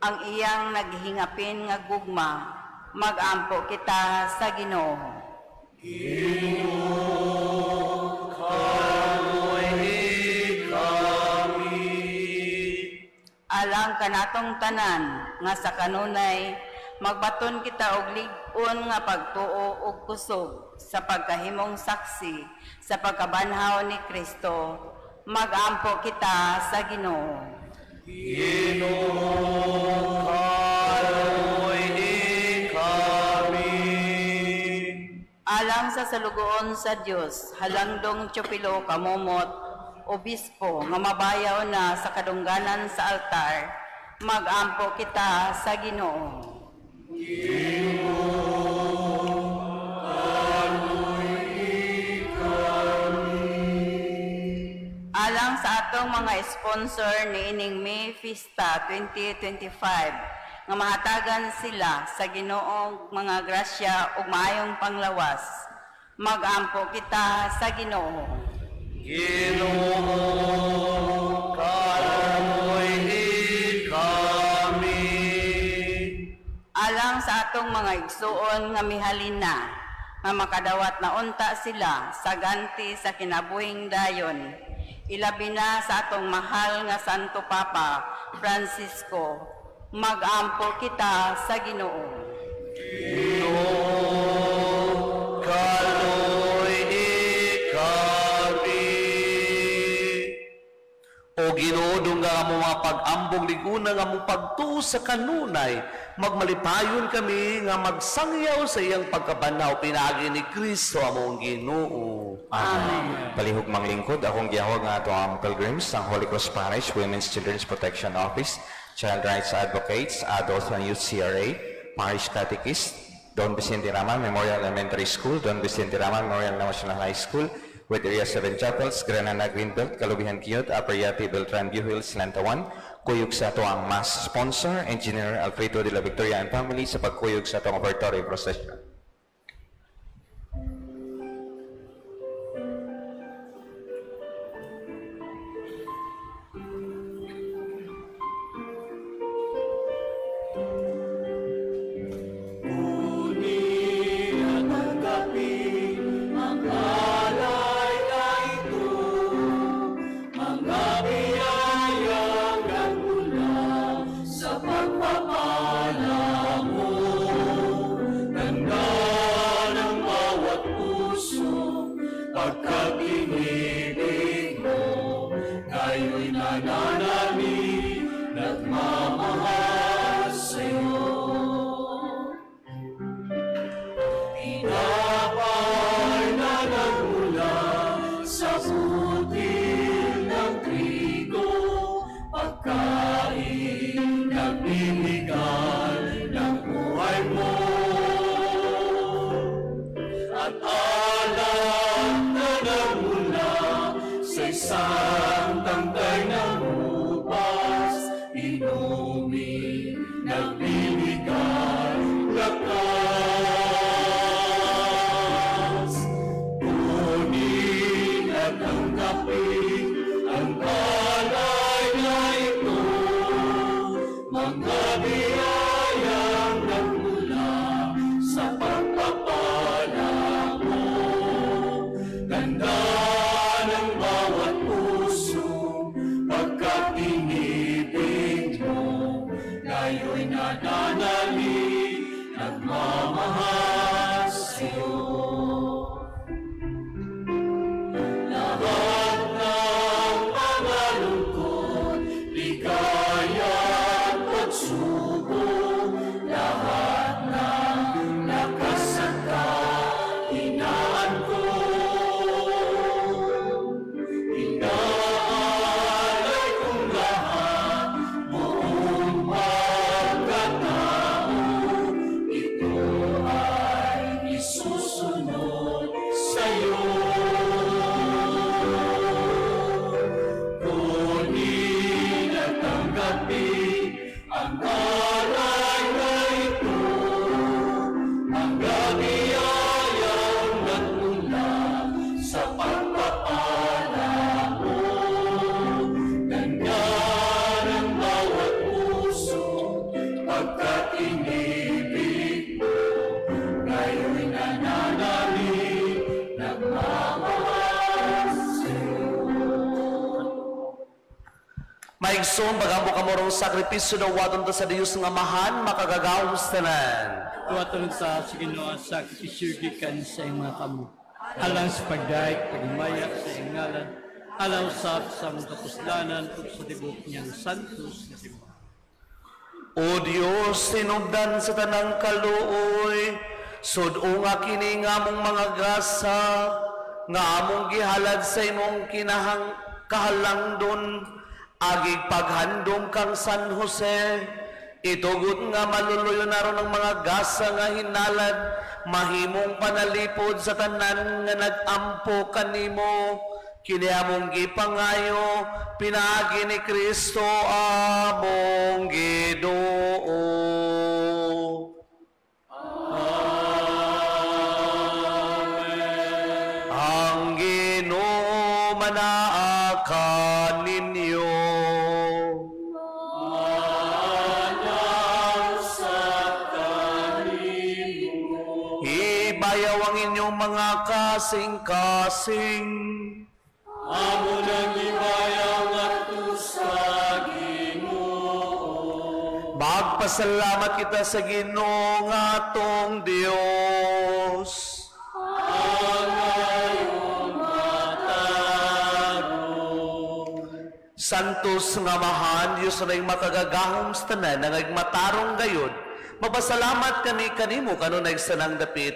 ang iyang naghingapin nga gugma, mag-ampo kita sa Ginoo. Alang kanatong tanan nga sa kanunay, magbaton kita og lig-on nga pagtuo ug kusog sa pagkahimong saksi sa pagkabanhaw ni Kristo, mag-ampo kita sa Ginoo. Alang sa salugoon sa Dios, halangdong Teopilo kamumot, obispo nga mabayaw na sa kadungganan sa altar, mag-ampo kita sa Ginoo. Alang sa atong mga sponsor ni ining May Fiesta 2025, nga mahatagan sila sa Ginoong mga grasya ug maayong panglawas, mag-ampo kita sa Ginoo. Alang sa atong mga igsuon nga mihalina, nga makadawat na unta sila sa ganti sa kinabuhing dayon, ilabi na sa atong mahal nga Santo Papa Francisco, mag-ampo kita sa Ginoo. O Ginoo, nga mo mga pag-ambong liguna nga mo pagtuo sa kanunay, magmalipayon kami nga magsangyaw sa iyang pagkabanaw, pinagi ni Kristo among Ginoo. Amen. Palihog mang lingkod, akong giyawag nga ito ang pilgrims ng Holy Cross Parish Women's Children's Protection Office, Child Rights Advocates, Adult and Youth CRA, Parish Catechist, Don Vicente Raman Memorial Elementary School, Don Vicente Raman Memorial National High School, with Area 7 Chapels, Granada Greenbelt, Kalubihan Kiyot, Apariati, Beltran View Hills, Lantawan, kuyog sa ito ang mass sponsor, Engineer Alfredo de la Victoria and family sa pagkuyog sa itong offertory procession. nagmamahal sa'yo. Lahat ng mga lungkot, ligaya at pagsubok, lahat ng lakas at kahinaan ko, inaalay kong lahat, buong pagkatao, ito ay isusunod sa'yo. Kunin at tanggapin ang aral na ito, ang gabiyayang nagmula sa pagpapala mo. Ganyan ang bawat puso, pagkat inibig mo, ngayon'y nananalig, nagmamahal sa'yo. Maigsoon, bagambo ka morong sakripisyo na waton ta sa Diyos ng Amahan, makagagawos tanan. Tuwatan sa Ginoo sa sakripisyo gikan sa mga kamo. Alang sa pagdaig, pagmaya sa ingalan, alaw sa mga kapuslanan ug sa tibok niyang santos na simbahan. O Diyos, sinugdan sa tanang kaluoy, sud-o nga kini nga among mga gasa, nga among gihalad sa imong kahalangdon, agig paghandom kang San Jose, itugot nga maluluyo naron ng mga gasa nga hinalad, mahimong panalipod sa tanan nga nag-ampo kanimo, kini among gipangayo, pinaagi ni Kristo among Ginoo. Amen. Ang Ginoo manaakan ninyo. Ibayaw ang inyong mga kasing-kasing. Amo nang ibayaw ato sa Ginoo. Magpasalamat kita sa Ginoo nga atong Dios. Angayong matarong. Santos nga mahan, Diyos na yung makagagahong sa tanan, nangagmatarong gayod. Mapasalamat kami kanimo kanon nagsanang dapit.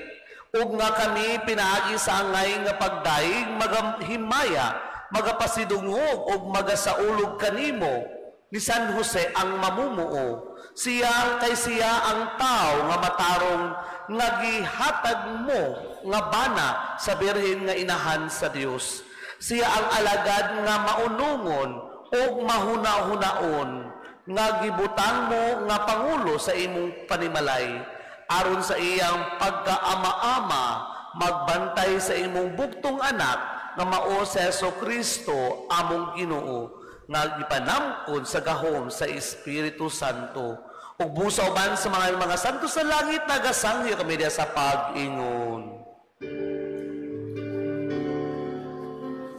Ug nga kami pinaagi sa angay nga pagdaig magahimaya, magapasidungog ug magasaulog kanimo ni San Jose ang mamumuo. Siya ang tao nga matarong nga gihatag mo nga bana sa birhen nga inahan sa Dios. Siya ang alagad nga maunungon ug mahuna-hunaon nga gibutang mo nga pangulo sa imong panimalay. Aron sa iyang pagkaama-ama, magbantay sa imong buktong anak nga mao si Jesucristo among Ginoo, nga gipanamkon sa gahom sa Espiritu Santo. Ug busa uban sa mga santo sa langit, nagasangyo kami diya sa pag-ingon.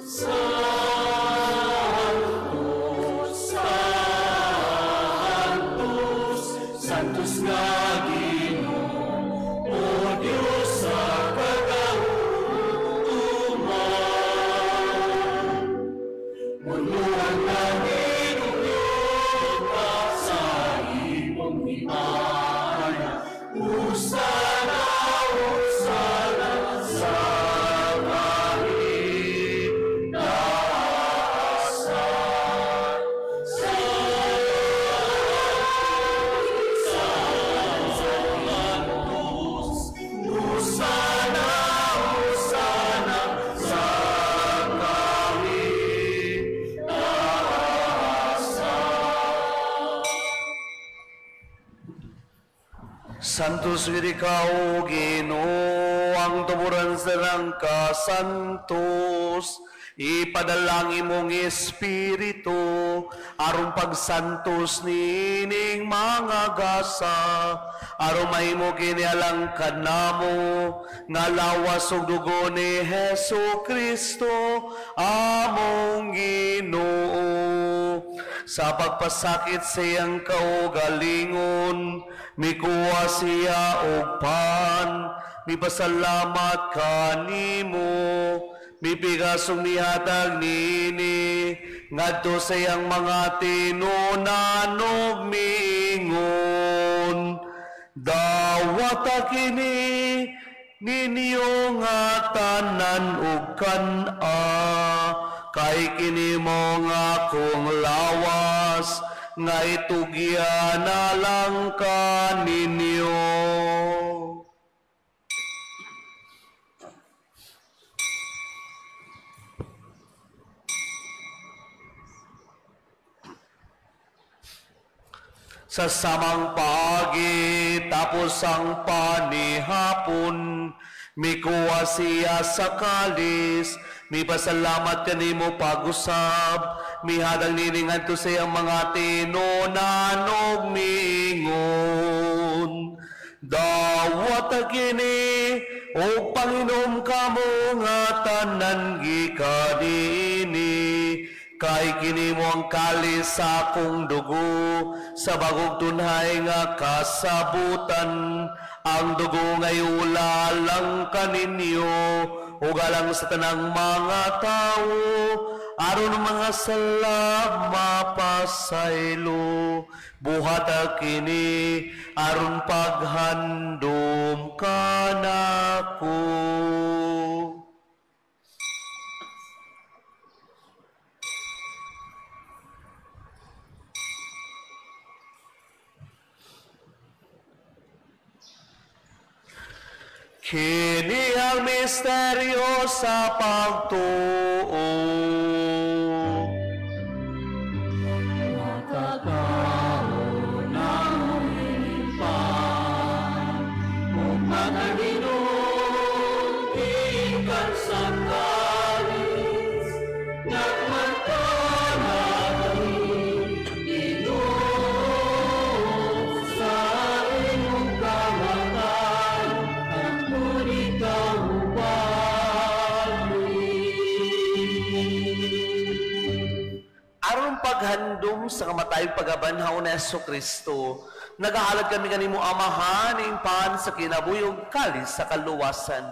Santos, Santos, Santos nga Ginoo, o Diyos sa kagautuman. Munuan namin ulit ka sa imong himaya, usana, usana sa kahit naasan. Santos, usana, usana sa kahit naasan. Santos Virikaw, Ginoo, ang tuburan sa langka, Santos, ipadalangin imong Espiritu, aron pagsantos nining mga gasa, aron mahimo kinialangkad namo, nga lawas ug dugo ni Jesucristo, among Ginoo. Sa pagpasakit sa iyang kaugalingon, Mikuha siya og pan, mipasalamat kanimo, mipigasong nihatag nini, ngadto sa iyang mga tinunan ug mingon. Dawata kini ninyo nga tanan ug kan-a, kay kini mo nga kong lawas, nga itugya na lang ka ninyo. Sa samang paagi, tapos ang panihapon, mikuha siya sa kalis, mipasalamat kanimo pag-usab, mihadang niningan to sa iyang mga tinunan ug mingon. Dawat kini o Panginoon kamo nga tanan gikanini, kay kini mo ang kalis sa akong dugo, sa bagong tunhay nga kasabutan, ang dugo ngay ulalang kaninyo, ug alang sa tanang mga tao, aron mga sala mapasaylo, buhat kini aron paghandom kanako. Kini ang misteryo sa pagtuo. Makakaon ang inipan, kung matalinom ikan sa kalis, nagmagkanagin inom sa inyong kamatan, ang ngunit ang Aron paghandom sa kamatayong pagabanhaw ni Jesucristo, nagahalad kami kanimo Amahan impan sa kinabuyog kalis sa kaluwasan.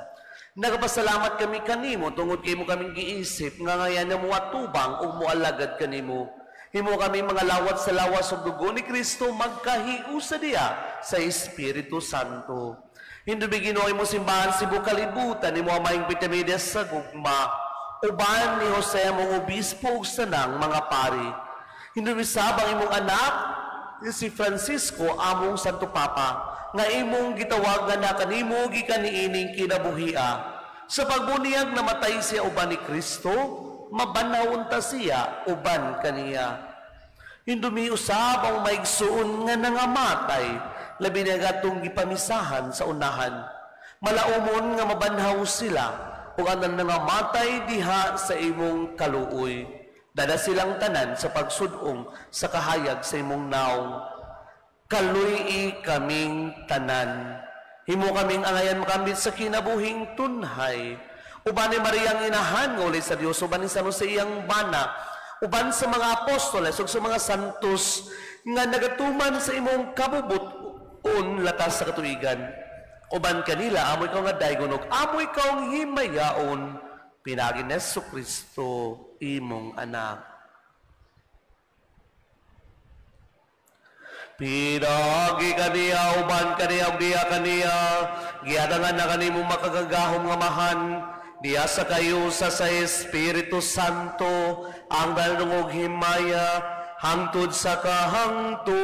Nagapasalamat kami kanimo tungod kay mo kaming giisip nga ngayon na muatubang ug mualagad kanimo. Himo kami mga lawat sa lawas ug dugo ni Kristo magkahiusa diya sa Espiritu Santo. Hindubi Ginoo mo simbahan Cebu kalibutan nimo amayng Pitamides sa gugma. Uban ni Jose mong obispo ug sanang mga pari. Hindubi sabang imong anak si Francisco among Santo Papa nga imong gitawag nga kanimo gikan niining kinabuhia. Sa pagbuniyag namatay siya uban ni Kristo, mabanawon ta siya uban kaniya. Hindumi usab ang maigsuon nga nangamatay, labi na gatong gipamisahan sa unahan. Malaumon nga mabanhaw sila, ug anan nangamatay diha sa imong kaluoy. Dada silang tanan sa pagsudong sa kahayag sa imong naong. Kaluy kaming tanan. Himo kaming angayan makambit sa kinabuhing tunhay. Uban ni Mariang inahan nga uli sa Dios, uban ni San Jose iyang bana, uban sa mga apostoles ug sa mga santos nga nagatuman sa imong kabubuton latas sa katuigan. Uban kanila amoy kaw nga daygonog, amoy kaw ang himayaon, pinagi ni Jesucristo imong anak. Pinagi kaniya, uban kaniya, diya kaniya, giadangan na kanimo makagagahom nga mahan, diya sa kayo sa Espiritu Santo, ang dalungog himaya, hangtod sa kahangturan.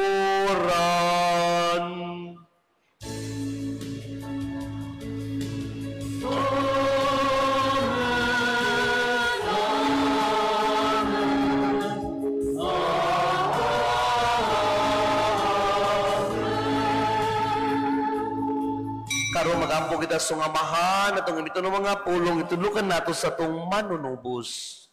Karon magampo kita sa Amahan atong imito ng mga pulong itulukan nato sa tong manunubos.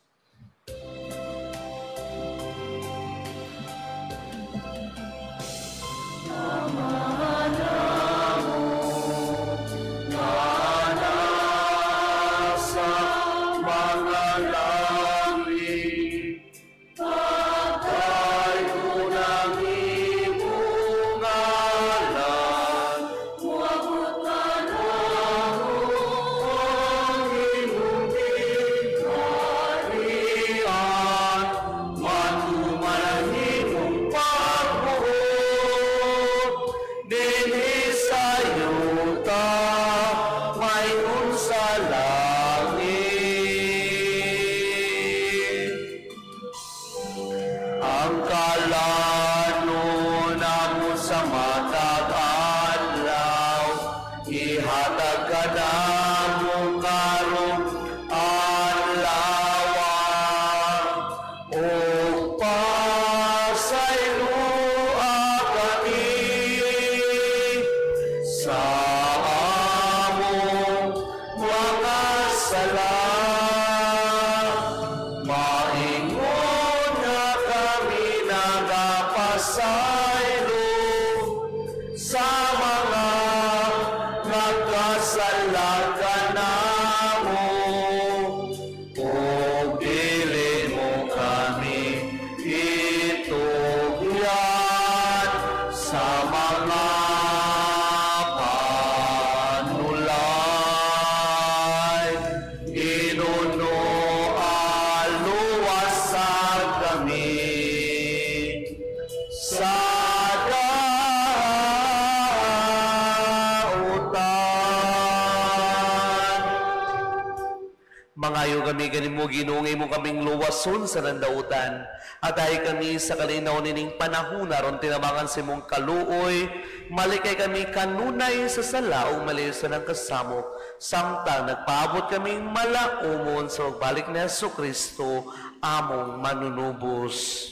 mangayo kami kanimo Ginoong mo kaming luwason sa nandautan. At ay kami sa kalinaw nining panahon aron tinabangan si mong kaluoy, malikay kami kanunay sa sala o malayo sa ng kasamo. Samtang nagpaabot kaming malaumon sa magbalik ni Jesucristo, among manunubos.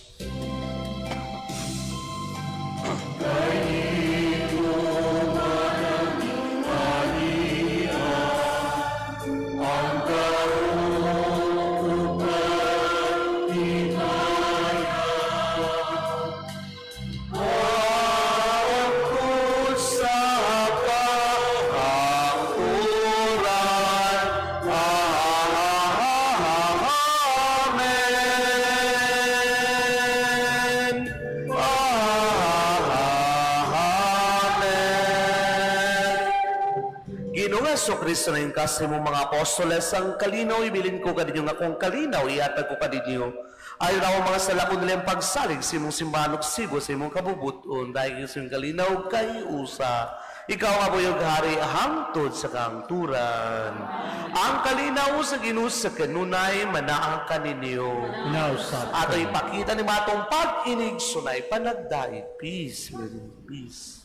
Kristo na yung kasi mo mga apostoles ang kalinaw, ibilin ko kadinyo nga kung kalinaw, iatag ko kadinyo. Ayaw na mga salakon nila yung pagsalig sa imong simbahan o sibo sa imong kabubuton dahil sa yung kalinaw kay usa. Ikaw nga buyog hari hangtod sa kangturan. Ang kalinaw sa Ginoo sa kanunay manaang kaninyo. Ato ipakita ni matong pag-inig sunay panagdait. Peace, peace.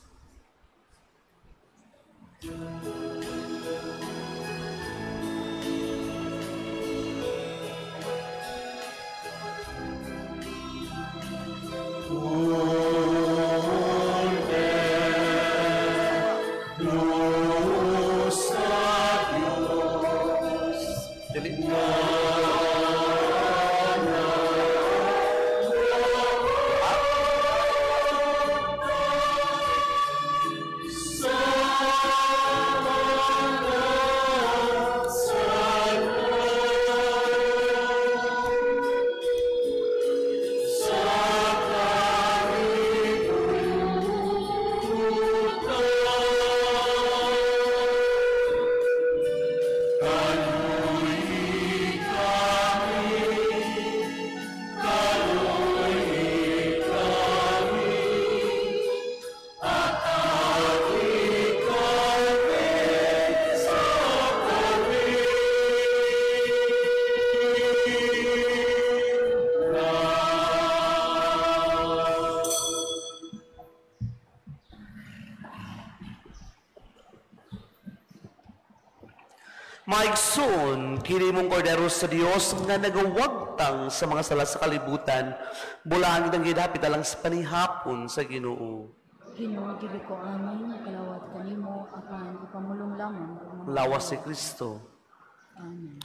Maigsoon, kini mong kordero sa Dios nga nagawagtang sa mga sala sa kalibutan, bulangin ang gidapit alang sa panihapon sa Ginoo. Ginoo, dili ko amin, kalawat kanimo, apan ipamulong lamang. Lawas si Kristo. Amen.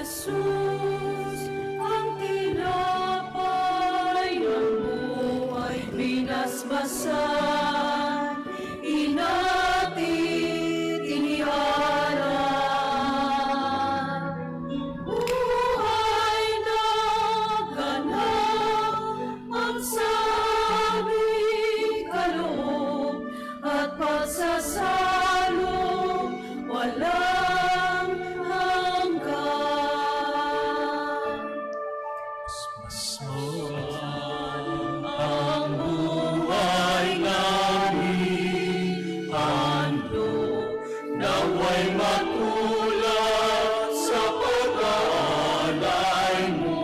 Jesus, ang tinapay ng buhay binasbasan, inatid, iniharan. Buhay na ganap ang sabi kaloob at pagsasalo, walang ang buhay namin, handog naway matulad sa pag-aalay mo.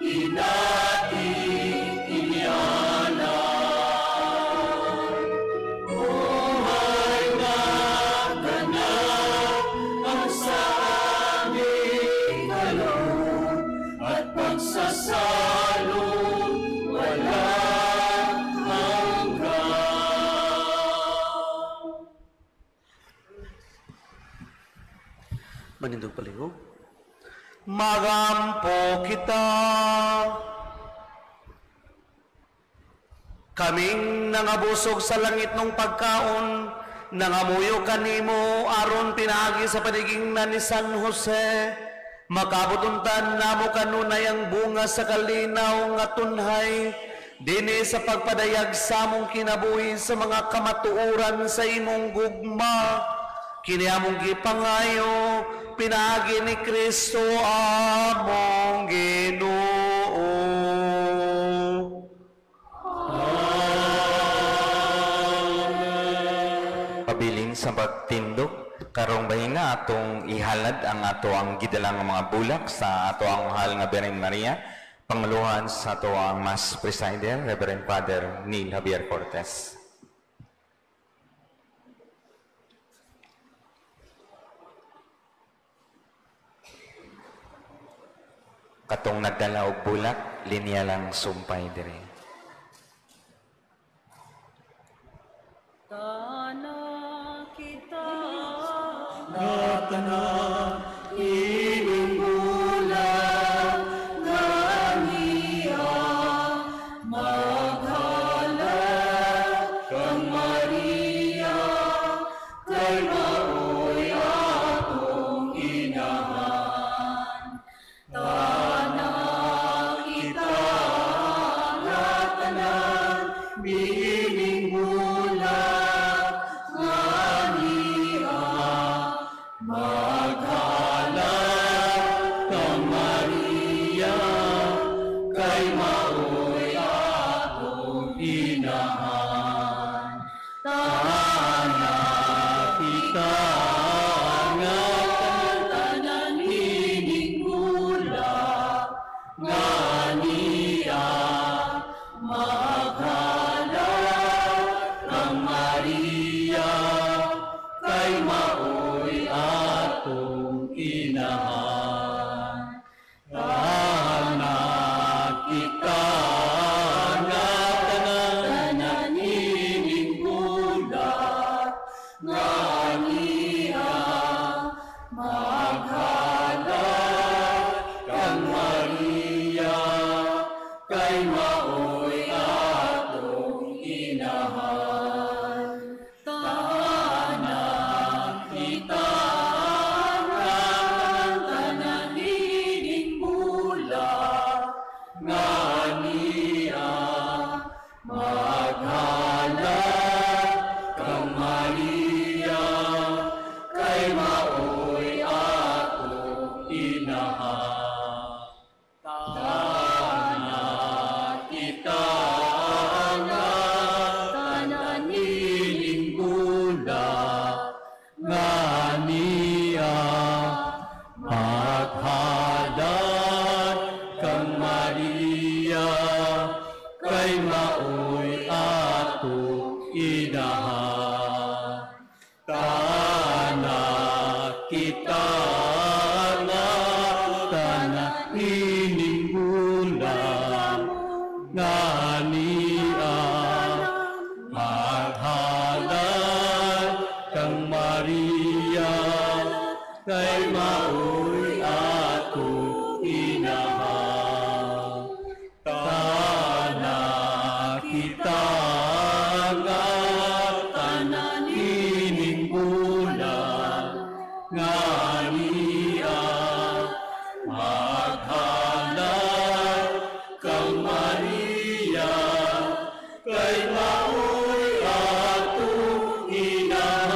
inating inianan. Buhay na ganap ang sa aming kaloob at pagsasalong walang hanggan. Manindog palihog. Magampo kita. Kaming nangabusog sa langit ng pagkaon, nangamuyo kanimo aron pinaagi sa paniging na ni San Jose. Makabutuntan namo kanunay ang bunga sa kalinaw nga tunhay, dini sa pagpadayag sa among kinabuhi sa mga kamatuoran sa imong gugma. Kini among gipangayo, pinaagi ni Kristo among Ginoo. Pabilin sa pagtindog, karong bahina atong ihalad ang ato ang gidalang mga bulak sa ato ang mahal nga Birhen Maria, pangaluhan sa ato ang Mass Presider, Reverend Father Neil Javier Cortez. Katong nagdala og bulak, linya lang sumpay dire. Tana kita Natana, ining bulan nga niya maghalad kang Maria kay maoy atong inahan. Tana kita nga tanan biining bulan nga niya maghalad kang Maria kay maoy atong inahan. Tana kita nga tanan ining bulan nga niya maghalad kang Maria kay maoy atong inahan. Tana kita nga tanan ining bulan nga niya maghalad kang Maria kay maoy atong inahan. Tana kita nga tanan ining bulan nga niya maghalad kang Maria kay maoy atong inahan. Tana kita nga tanan ining bulan nga niya maghalad kang Maria kay maoy atong inahan. Tana kita nga tanan ining bulan nga niya maghalad kang Maria kay maoy atong inahan. Tana kita nga tanan ining bulan nga niya maghalad kang Maria kay maoy atong inahan.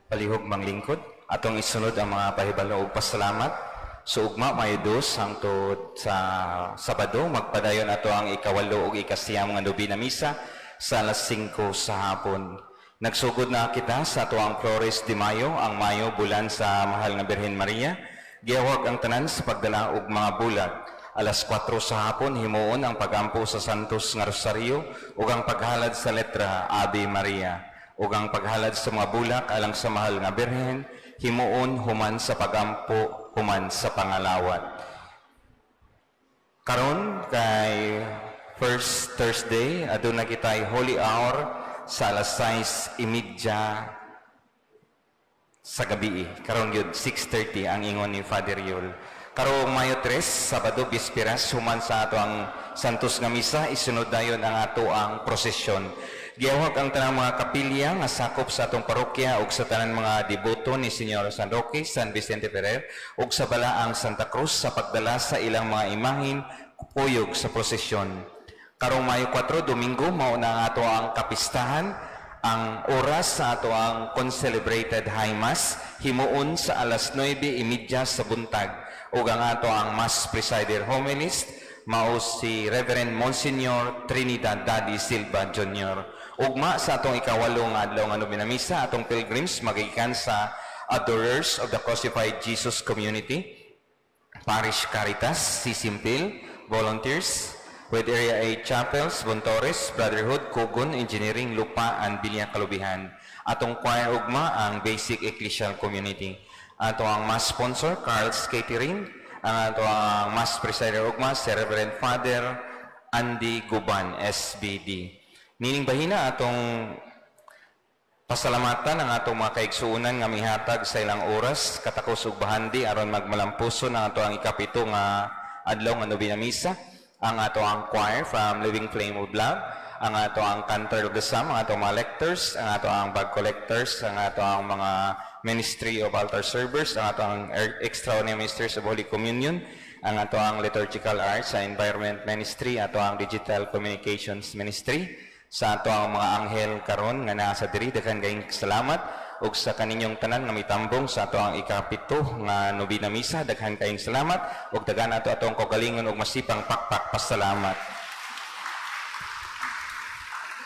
Palihog manglingkod, atong isunod ang mga pahibalo ug pasalamat. So ugma mayudos hangtod sa Sabado, magpadayon ato ang ikawalo ug ikasiyam nga Nobena Misa sa alas 5 sa hapon. Nagsugod na kita sa ato ang Flores de Mayo, ang Mayo bulan sa mahal nga Birhen Maria. Gihawag ang tanan sa pagdala og mga bulag. Alas 4 sa hapon himuon ang pagampo sa Santos nga Rosario ug ang paghalad sa letra Ave Maria ug ang paghalad sa mga bulak alang sa mahal nga Birhen himuon human sa pagampo human sa pangalawat. Karon kay First Thursday aduna kitay Holy Hour sa alas 6:30 sa gabi. Karon gyud 6:30 ang ingon ni Father Yul. Karong Mayo 3, Sabado, Bisperas, human sa ato ang Santos nga Misa, isunod dayon ang ato ang prosesyon. Gihawag ang tanang mga kapilya nga sakop sa atong parokya ug sa tanang mga deboto ni Señor San Roque, San Vicente Ferrer ug sa balaang Santa Cruz sa pagdala sa ilang mga imahin puyog sa prosesyon. Karong Mayo 4, Domingo, mao na ang ato ang kapistahan. Ang oras sa ato ang concelebrated High Mass himuon sa alas 9:30 sa buntag. Ug ang ato ang Mass Presider Homilist mao si Reverend Monsignor Trinidad Daddy Silva Jr. Ugma sa atong ikawalong adlaw nga Novena Misa, atong pilgrims magikan sa Adorers of the Crucified Jesus Community, Parish Caritas, Sisimpil, Volunteers, with Area 8 Chapels, Bontores, Brotherhood, Kugon, Engineering, Lupa, and Bilya Kalubihan. Atong choir ugma ang Basic Ecclesial Community. Ato ang mass sponsor, Carl's Catering. Ang ato ang mass presider ugma, si Reverend Father Andy Guban, SBD. Nining bahina atong pasalamatan ang atong mga kaigsuunan nga mihatag sa ilang oras, katakos ug bahandi aron magmalampuso ng ato ang ikapito nga adlaw nga Novena Misa. Ang ato ang choir from Living Flame of Love, ang ato ang Cantor of the Psalm, ang ato mga lectors, ang ato ang bag collectors, ang ato ang mga Ministry of Altar Servers, ang ato ang Extraordinary Ministers of Holy Communion, ang ato ang Liturgical Arts sa Environment Ministry, ato ang Digital Communications Ministry, sa ato ang mga anghel karon nga nasa diri, daghang kayong salamat, ug sa kaninyong tanan nga mitambong sa ato ang ikapito nga Novena Misa, daghang kayong salamat, ug daghan ato atong kaugalingon ug masipang pakpak pasalamat.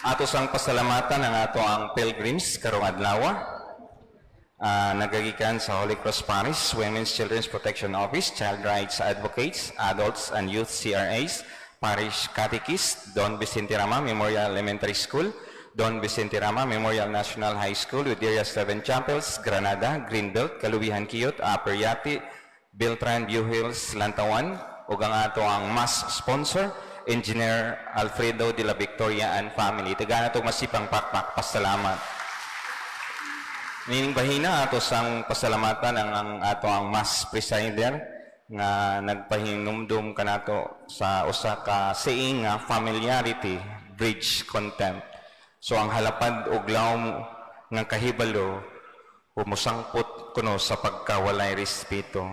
Ato sang pasalamatan ang ato ang pilgrims karong adlaw. Nagagikan sa Holy Cross Parish, Women's Children's Protection Office, Child Rights Advocates, Adults and Youth CRAs, Parish Catechist, Don Vicente Rama Memorial Elementary School, Don Vicente Rama Memorial National High School with Area 7 Chapels, Granada, Greenbelt, Kalubihan Kiyot, Upper Yati, Beltran, View Hills, Lantawan, ug ang ato ang mass sponsor, Engineer Alfredo de la Victoria and family. Tagaan atong masipang pakpak pasalamat. Nining bahina ato sang pasalamatan ang ato ang mass presider nga nagpahinumdum kanato sa usa ka saying nga familiarity bridge contempt. So ang halapad og lawom nga kahibalo umusangpot kuno sa pagkawalay respeto.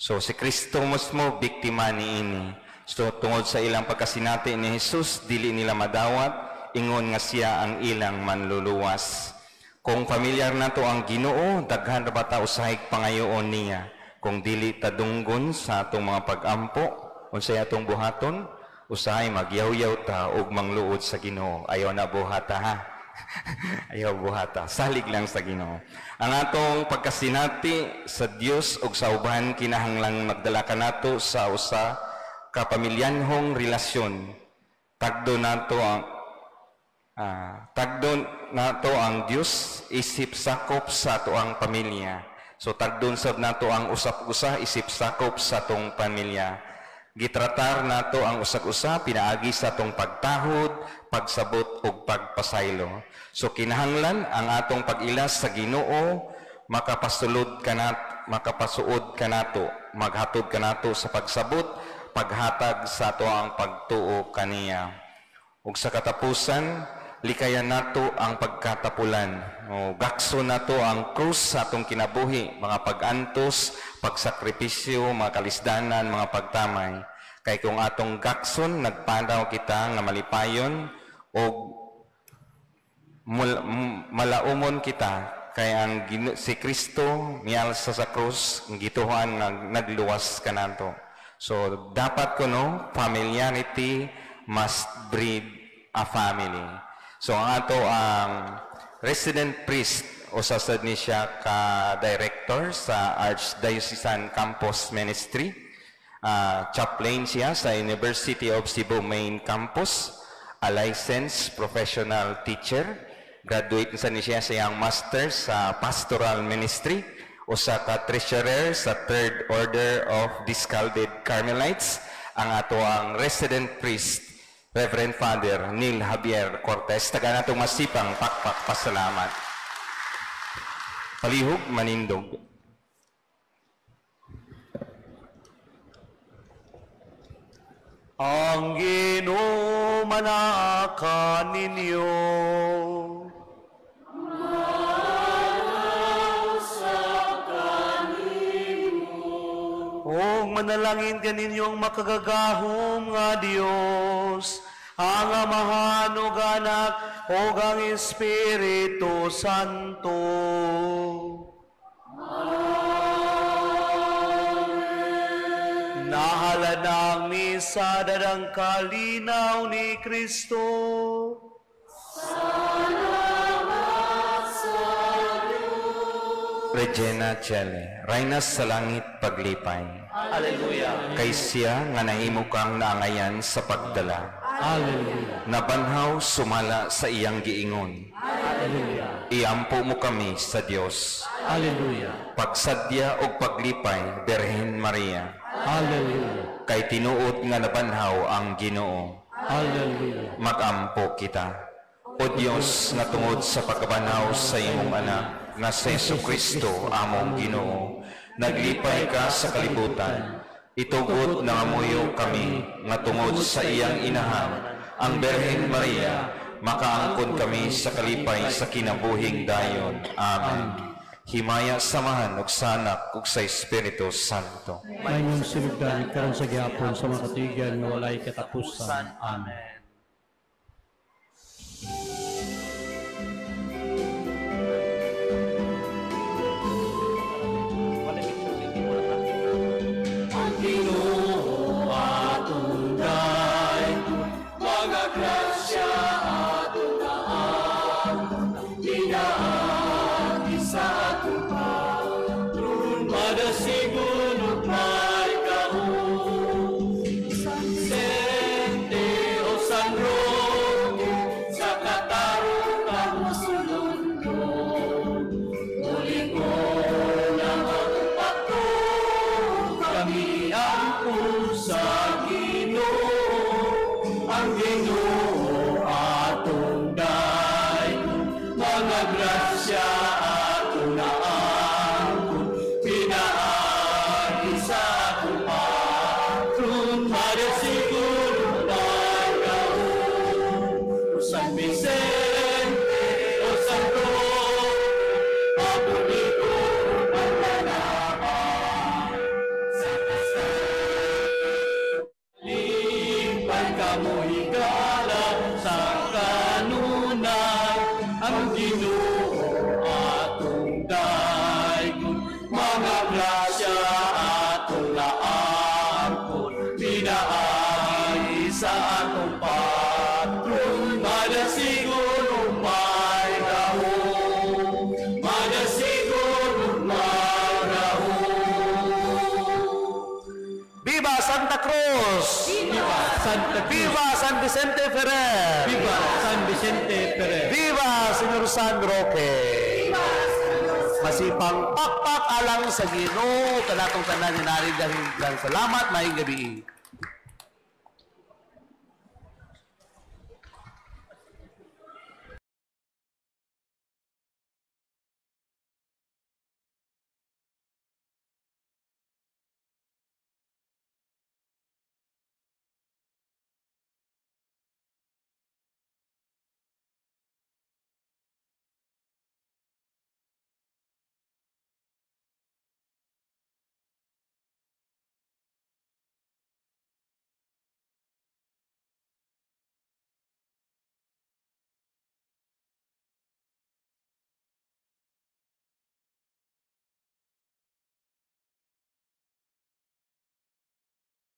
So si Kristo mismo biktima niini. So tungod sa ilang pagkasinati ni Jesus dili nila madawat ingon nga siya ang ilang manluluwas. Kung familiar nato ang Ginoo, daghan ra bata usahig pangayoon niya. Kung dili tadunggon sa atong mga pag-ampo, unsay atong buhaton, usahay magyaw-yaw ta ug mangluod sa Ginoo. Ayaw na buhata ha. Ayaw buhata. Salig lang sa Ginoo. Ang atong pagkasinati sa Dios ug sa uban kinahanglang magdala kanato sa usa ka pamilyanhong relasyon. Tagdo nato ang Dios isip sakop sa ato ang pamilya. So tagdon sab nato ang usap-usa isip sakop sa atong pamilya. Gitratar nato ang usag-usa pinaagi sa atong pagtahod, pagsabot ug pagpasaylo. So kinahanglan ang atong pag-ilas sa Ginoo makapasuod kanato, maghatod kanato sa pagsabot, paghatag sa ato ang pagtuo kaniya. Ug sa katapusan, likayan nato ang pagkatapulan. Gakso nato ang krus sa atong kinabuhi, mga pag-antos, pagsakripisyo, mga kalisdanan, mga pagtamay. Kay kung atong gakson, nagpanaw kita nga malipayon o malaumon kita. Kay ang si Kristo mialsa sa krus, gituhan nagluwas kanato. So dapat kuno familiarity must breed a family. So ang ato ang resident priest usasad ni siya ka-director sa Archdiocesan Campus Ministry. Chaplain siya sa University of Cebu Main Campus, a licensed professional teacher. Graduate sa ni siya sa iyang master sa Pastoral Ministry, usa ka treasurer sa Third Order of the Scalded Carmelites, ang ato ang resident priest, Reverend Father Neil Javier Cortez. Taga natong masipang pakpak pasalamat. Palihog manindog. Ang Ginoo manaka ninyo. O manalangin kaninyong makagagahom nga Dios, ang Amahan ug Anak ug ang Espiritu Santo. Nahalad ang misa dadang kalinaw ni Kristo. Regina Chele, Reyna sa langit paglipay. Alleluia. Kay siya nga nahimo kang naangayan sa pagdala. Hallelujah. Nabanhaw sumala sa iyang giingon. Hallelujah. Iampo mo kami sa Dios. Hallelujah. Pagsadya o paglipay, Birhen Maria. Hallelujah. Kay tinuod nga nabanhaw ang Ginoo. Hallelujah. Magampo kita. O Dios nga tungod sa pagkabanhaw sa imong anak, nga sa Jesucristo among Ginoo, naglipay ka sa kalibutan. Itugod na ngamuyo kami nga tungod sa iyang inahan, ang Birhen Maria, makaangkon kami sa kalipay sa kinabuhing dayon. Amen. Himaya samahan ug sa Anak ug sa Espiritu Santo. Mayong sinugdan karon sa gihapon sa mga katigan nga walay katapusan. Amen. Viva San Vicente Ferrer! Viva San Vicente Ferrer! Viva Señor San Roque! Masipang pakpak alang sa Ginoo kanatong tanan ni narin dahil salamat maayong gabi.